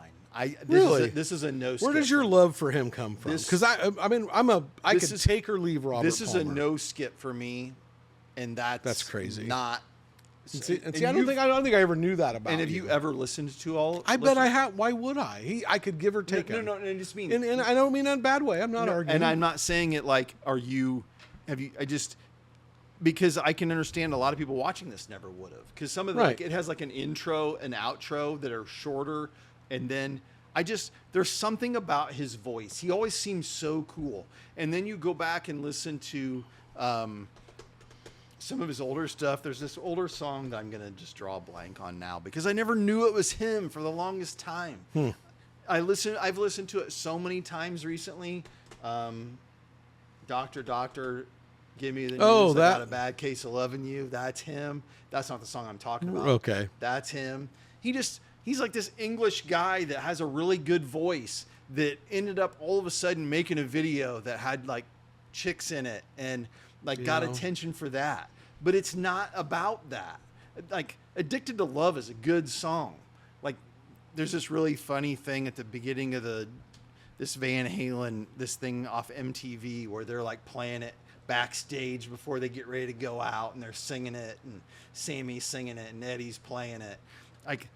Really? This is a no. Where does your love for him come from? Because I mean, I could take or leave Robert This is Palmer. a no skip for me, and that's crazy. Not. See, I don't think I ever knew that about. And have you ever listened to all? I bet I have. Why would I? I could give or take. No. I just mean. And I don't mean that in a bad way. I'm not arguing. And I'm not saying it like, because I can understand a lot of people watching this never would have. Because some of the, like, it has like an intro and outro that are shorter. And then there's something about his voice. He always seems so cool. And then you go back and listen to some of his older stuff. There's this older song that I'm going to just draw a blank on now because I never knew it was him for the longest time. I've listened to it so many times recently. Doctor, give me the news. I got a bad case of loving you. That's him. That's not the song I'm talking about. Okay. That's him. He's like this English guy that has a really good voice that ended up all of a sudden making a video that had like chicks in it and like got attention for that. But it's not about that. Like Addicted to Love is a good song. Like there's this really funny thing at the beginning of this Van Halen, this thing off MTV where they're like playing it backstage before they get ready to go out and they're singing it and Sammy's singing it and Eddie's playing it. Like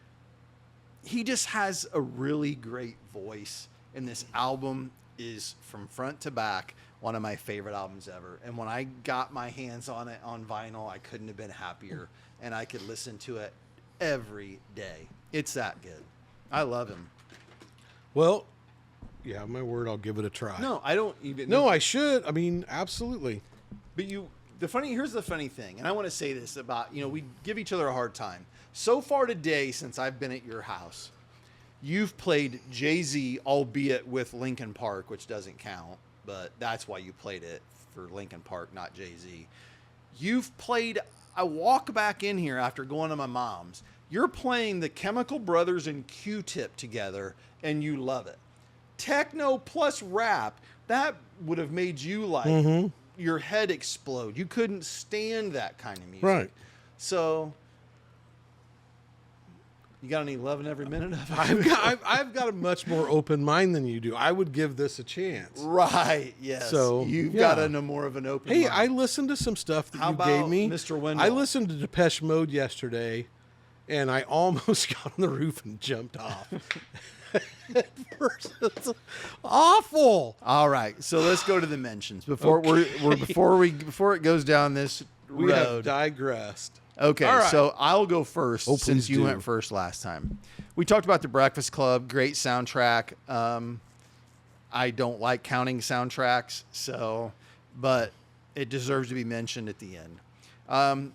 he just has a really great voice and this album is from front to back one of my favorite albums ever. And when I got my hands on it on vinyl, I couldn't have been happier and I could listen to it every day. It's that good. I love him. Well, yeah, my word, I'll give it a try. No, I don't even. No, I should. I mean, absolutely. But here's the funny thing, and I want to say this about, we give each other a hard time. So far today, since I've been at your house, you've played Jay-Z, albeit with Linkin Park, which doesn't count, but that's why you played it for Linkin Park, not Jay-Z. You've played, I walk back in here after going to my mom's. You're playing the Chemical Brothers and Q-Tip together, and you love it. Techno plus rap, that would have made you like your head explode. You couldn't stand that kind of music. Right. So you got any loving every minute of it? I've got a much more open mind than you do. I would give this a chance. Right. Yes. So you've got a more of an open mind. Hey, I listened to some stuff that How you about gave me. Mr. Wendell? I listened to Depeche Mode yesterday, and I almost got on the roof and jumped off. It's awful. All right, so let's go to the mentions before before it goes down this road. We have digressed. Okay, All right. so I'll go first since please you do. went first last time. We talked about The Breakfast Club, great soundtrack. I don't like counting soundtracks, but it deserves to be mentioned at the end.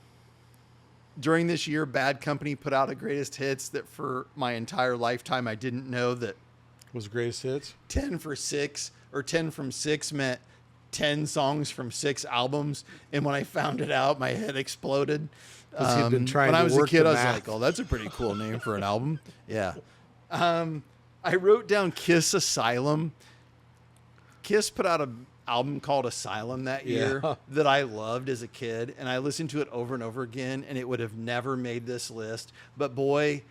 During this year, Bad Company put out a greatest hits that for my entire lifetime I didn't know that Was greatest hits? 10 for 6 or 10 from 6 meant 10 songs from 6 albums. And when I found it out, my head exploded. He'd been trying when to I was a work kid, the I was math. like, oh, that's a pretty cool name for an album. Yeah. I wrote down Kiss Asylum. Kiss put out an album called Asylum that year that I loved as a kid. And I listened to it over and over again, and it would have never made this list. But boy,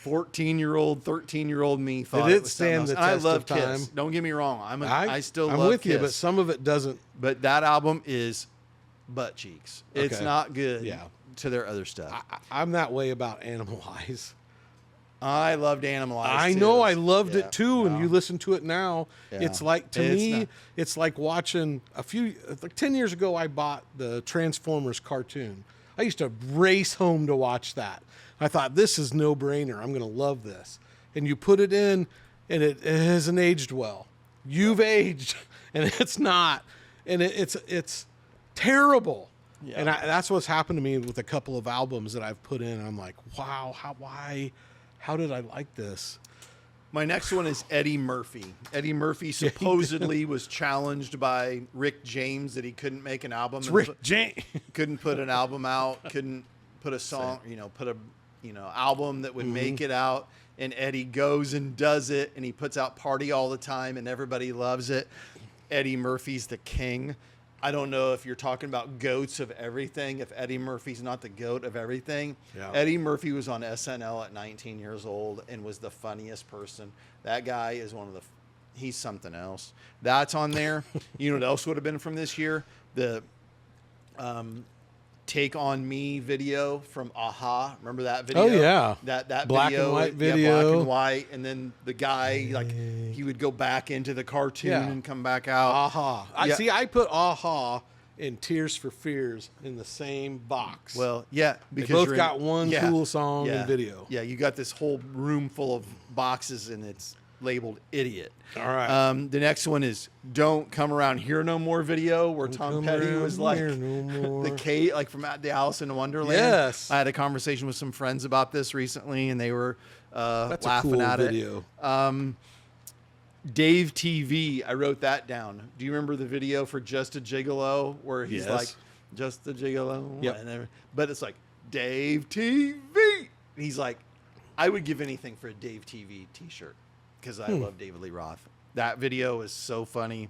14-year-old, 13-year-old me thought it was something else. the And I test love of time. Kiss. Don't get me wrong. I still I'm love with Kiss. you, but some of it doesn't. But that album is butt cheeks. It's Okay. not good Yeah. to their other stuff. I'm that way about Animal Eyes. I loved Animalize. I too. know, I loved Yeah, it too, and no. you listen to it now. Yeah. It's like, to It's me, not- it's like watching like 10 years ago, I bought the Transformers cartoon. I used to race home to watch that. I thought, this is no brainer. I'm going to love this. And you put it in, and it hasn't aged well. You've aged, and it's not. And it's terrible. Yeah. And that's what's happened to me with a couple of albums that I've put in. I'm like, wow, how did I like this? My next one is Eddie Murphy. Eddie Murphy supposedly was challenged by Rick James that he couldn't make an album. It's and Rick James. couldn't put an album out. Couldn't put a song. Put a album that would make it out. And Eddie goes and does it, and he puts out Party All the Time, and everybody loves it. Eddie Murphy's the king. I don't know if you're talking about goats of everything, if Eddie Murphy's not the goat of everything. Yeah. Eddie Murphy was on SNL at 19 years old and was the funniest person. That guy is he's something else. That's on there. You know what else would have been from this year? The Take On Me video from Aha. Remember that video? Oh, yeah. That Black video. and white Yeah, video. black and white. And then the guy, he would go back into the cartoon Yeah. and come back out. Aha. Yeah. I put Aha and Tears for Fears in the same box. Well, yeah, they because both you're got one cool song yeah, and video. Yeah, you got this whole room full of boxes, and it's labeled idiot. All right. The next one is "Don't Come Around Here No More" video, where Tom come Petty around was like here no more. the Kate, like from the Alice in Wonderland. Yes. I had a conversation with some friends about this recently, and they were That's laughing a cool at video. it. Dave TV, I wrote that down. Do you remember the video for "Just a Gigolo" where he's Yes. like, "Just a Gigolo"? Yep. But it's like Dave TV. And he's like, I would give anything for a Dave TV T-shirt because I love David Lee Roth. That video is so funny.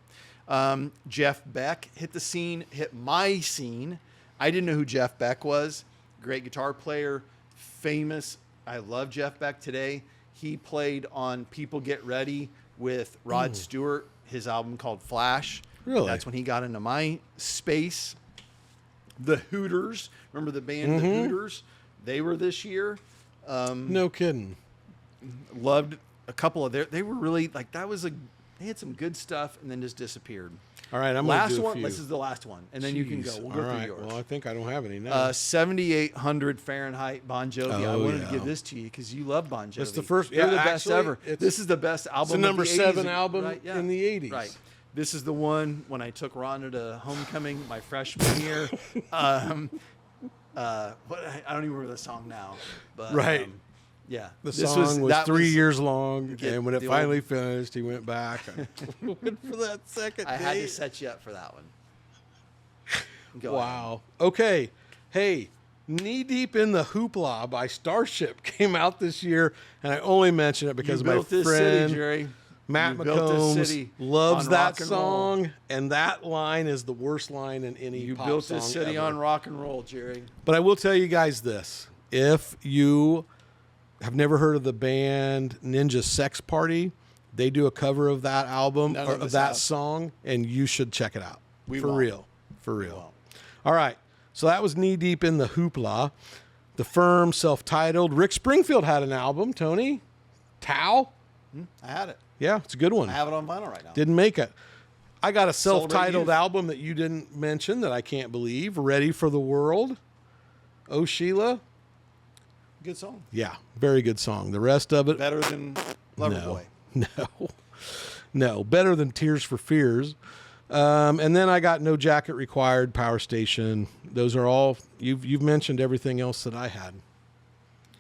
Jeff Beck hit my scene. I didn't know who Jeff Beck was. Great guitar player, famous. I love Jeff Beck today. He played on "People Get Ready" with Rod Stewart, his album called Flash. Really? That's when he got into my space. The Hooters. Remember the band The Hooters? They were this year. No kidding. Loved a couple of they were really like they had some good stuff and then just disappeared. All right, I'm Last gonna do a one. few. This is the last one, and then you can go. Jeez. We'll All go right. through yours. Well, I think I don't have any now. 7,800 Fahrenheit Bon Jovi. I Oh, wanted yeah. to give this to you because you love Bon Jovi. It's the first- They're yeah, the best actually, ever. it's- This is the best album. It's the of number the 7 80s, album right? Yeah. in the 80s. Right. This is the one when I took Rhonda to homecoming my freshman year. I don't even remember the song now, but Right. yeah, The this song was that 3 years long, Get and when it the finally finished, he went back and went for that second I had to date. set you up for that one. Go ahead. Wow. Okay. Hey, Knee Deep in the Hoopla by Starship came out this year, and I only mention it because You my built this friend city, Jerry. Matt You built this McCombs city loves on that rock and roll. song, and that line is the worst line in any You pop built song this city ever. on rock and roll, Jerry. But I will tell you guys this. If you have never heard of the band Ninja Sex Party, they do a cover of that album None or of of us that have. song, and you should check it out. We For won't. real. For real. won't. All right. So that was Knee Deep in the Hoopla. The Firm, self-titled. Rick Springfield had an album, Tony. Tao. I had it. Yeah, it's a good one. I have it on vinyl right now. Didn't make it. I got a Celebrate self-titled Youth. album that you didn't mention that I can't believe. Ready for the World. Oh, Sheila. Good song. Yeah, very good song. The rest of it, Better than Loverboy. no, better than Tears for Fears. And then I got No Jacket Required, Power Station. Those are all you've mentioned everything else that I had.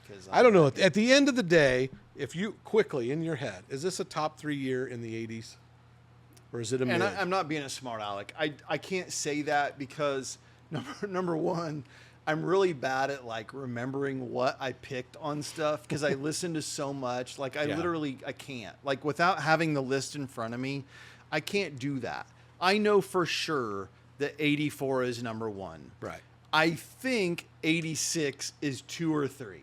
'Cause I don't know. At the end of the day, if you quickly in your head, is this a top 3 year in the 80s, or is it a mid? And I'm not being a smart aleck. I can't say that because number one, I'm really bad at like remembering what I picked on stuff because I listen to so much. Like I Yeah. literally I can't. Like without having the list in front of me, I can't do that. I know for sure that 84 is number 1. Right. I think 86 is 2 or 3.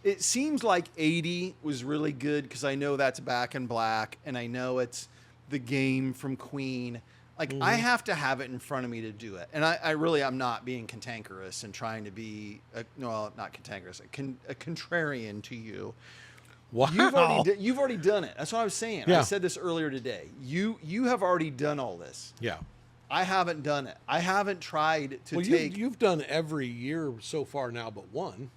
It seems like 80 was really good because I know that's Back in Black and I know it's The Game from Queen. Like I have to have it in front of me to do it. And I'm not being cantankerous and trying to be, not cantankerous, a contrarian to you. Wow. You've already done it. That's what I was saying. Yeah. I said this earlier today. You have already done all this. Yeah. I haven't done it. I haven't tried to Well, take. you've done every year so far now, but one.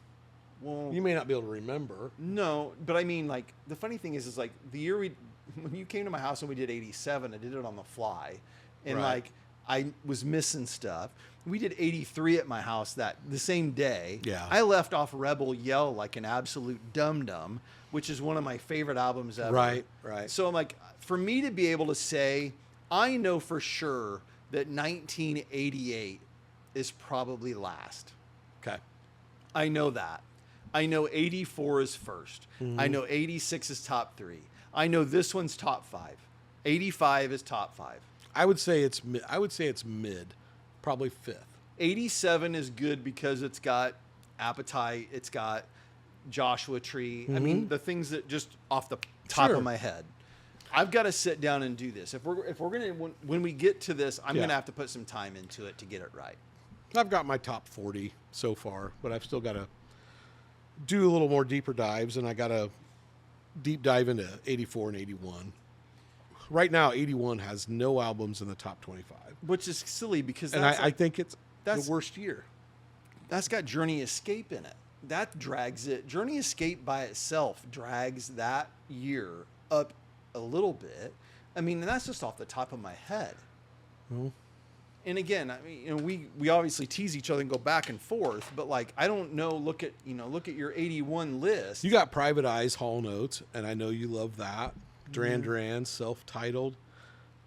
Well, You may not be able to remember. no, but I mean, like the funny thing is like the year when you came to my house and we did 87, I did it on the fly, and Right. like I was missing stuff. We did 83 at my house the same day. Yeah. I left off Rebel Yell like an absolute dum-dum, which is one of my favorite albums ever. Right, right. So I'm like, for me to be able to say, I know for sure that 1988 is probably last. Okay. I know that. I know 84 is first. Mm-hmm. I know 86 is top 3. I know this one's top 5. 85 is top 5. I would say it's mid, probably 5th. 87 is good because it's got Appetite, it's got Joshua Tree. I mean, the things that just off the top Sure. of my head. I've got to sit down and do this. If we're gonna when we get to this, I'm Yeah. gonna have to put some time into it to get it right. I've got my top 40 so far, but I've still got to do a little more deeper dives, and I got to deep dive into 84 and 81. Right now, 81 has no albums in the top 25. Which is silly because And that's I think it's that's- the worst year. that's got Journey Escape in it. That drags it. Journey Escape by itself drags that year up a little bit. I mean, and that's just off the top of my head. Well, And again, I mean, you know, we obviously tease each other and go back and forth, but like, I don't know. Look at your 81 list. you got Private Eyes Hall Notes, and I know you love that. Duran Mm-hmm. Duran, self-titled.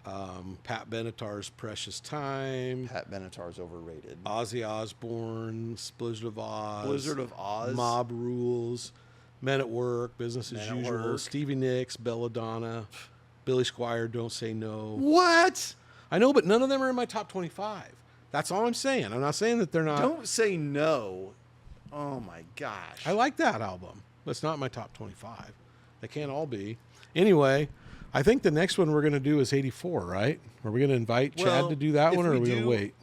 Pat Benatar's Precious Time. Pat Benatar's overrated. Ozzy Osbourne, Blizzard of Oz. Blizzard of Oz. Mob Rules. Men at Work, Business as Men at Usual. Work. Stevie Nicks, Belladonna. Billy Squire, Don't Say No. What? I know, but none of them are in my top 25. That's all I'm saying. I'm not saying that they're not. Don't Say No. Oh my gosh. I like that album, but it's not in my top 25. They can't all be. Anyway, I think the next one we're going to do is 84, right? Are we going to invite Chad to do that if one, or are we going to do, wait?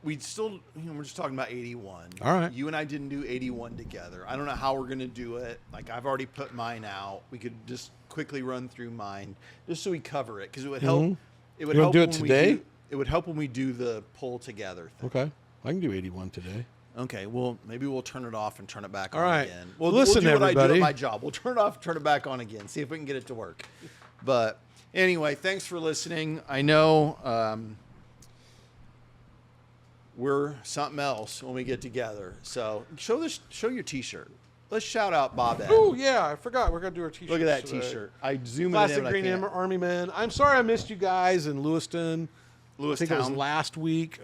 We'd still, we're just talking about 81. All right. You and I didn't do 81 together. I don't know how we're going to do it. Like, I've already put mine out. We could just quickly run through mine just so we cover it, because it would help. Mhm. It would You wanna help do it when today? it would help when we do the pull together thing. Okay. I can do 81 today. Okay, well, maybe we'll turn it off and turn it back All on right. again. Listen, we'll do what I do everybody. at my job. We'll turn it off, turn it back on again, see if we can get it to work. But anyway, thanks for listening. I know we're something else when we get together. So show your T-shirt. Let's shout out Bob Ed. Oh, yeah. I forgot. We're going to do our T-shirt. Look at that T-shirt. I zoom it Classic in. Green and I can't. Army Man. I'm sorry I missed you guys in Lewiston. I think it was Lewistown. last week.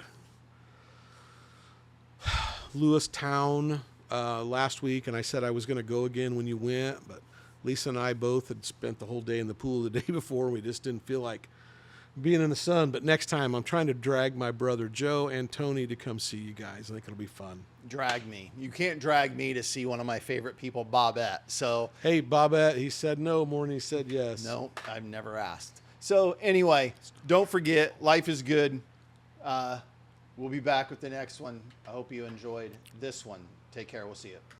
Lewistown last week, and I said I was going to go again when you went, but Lisa and I both had spent the whole day in the pool the day before, and we just didn't feel like being in the sun. But next time, I'm trying to drag my brother Joe and Tony to come see you guys. I think it'll be fun. Drag me. You can't drag me to see one of my favorite people, Bobette. So Hey, Bobette, he said no more than he said yes. no, I've never asked. So anyway, don't forget, life is good. We'll be back with the next one. I hope you enjoyed this one. Take care. We'll see you.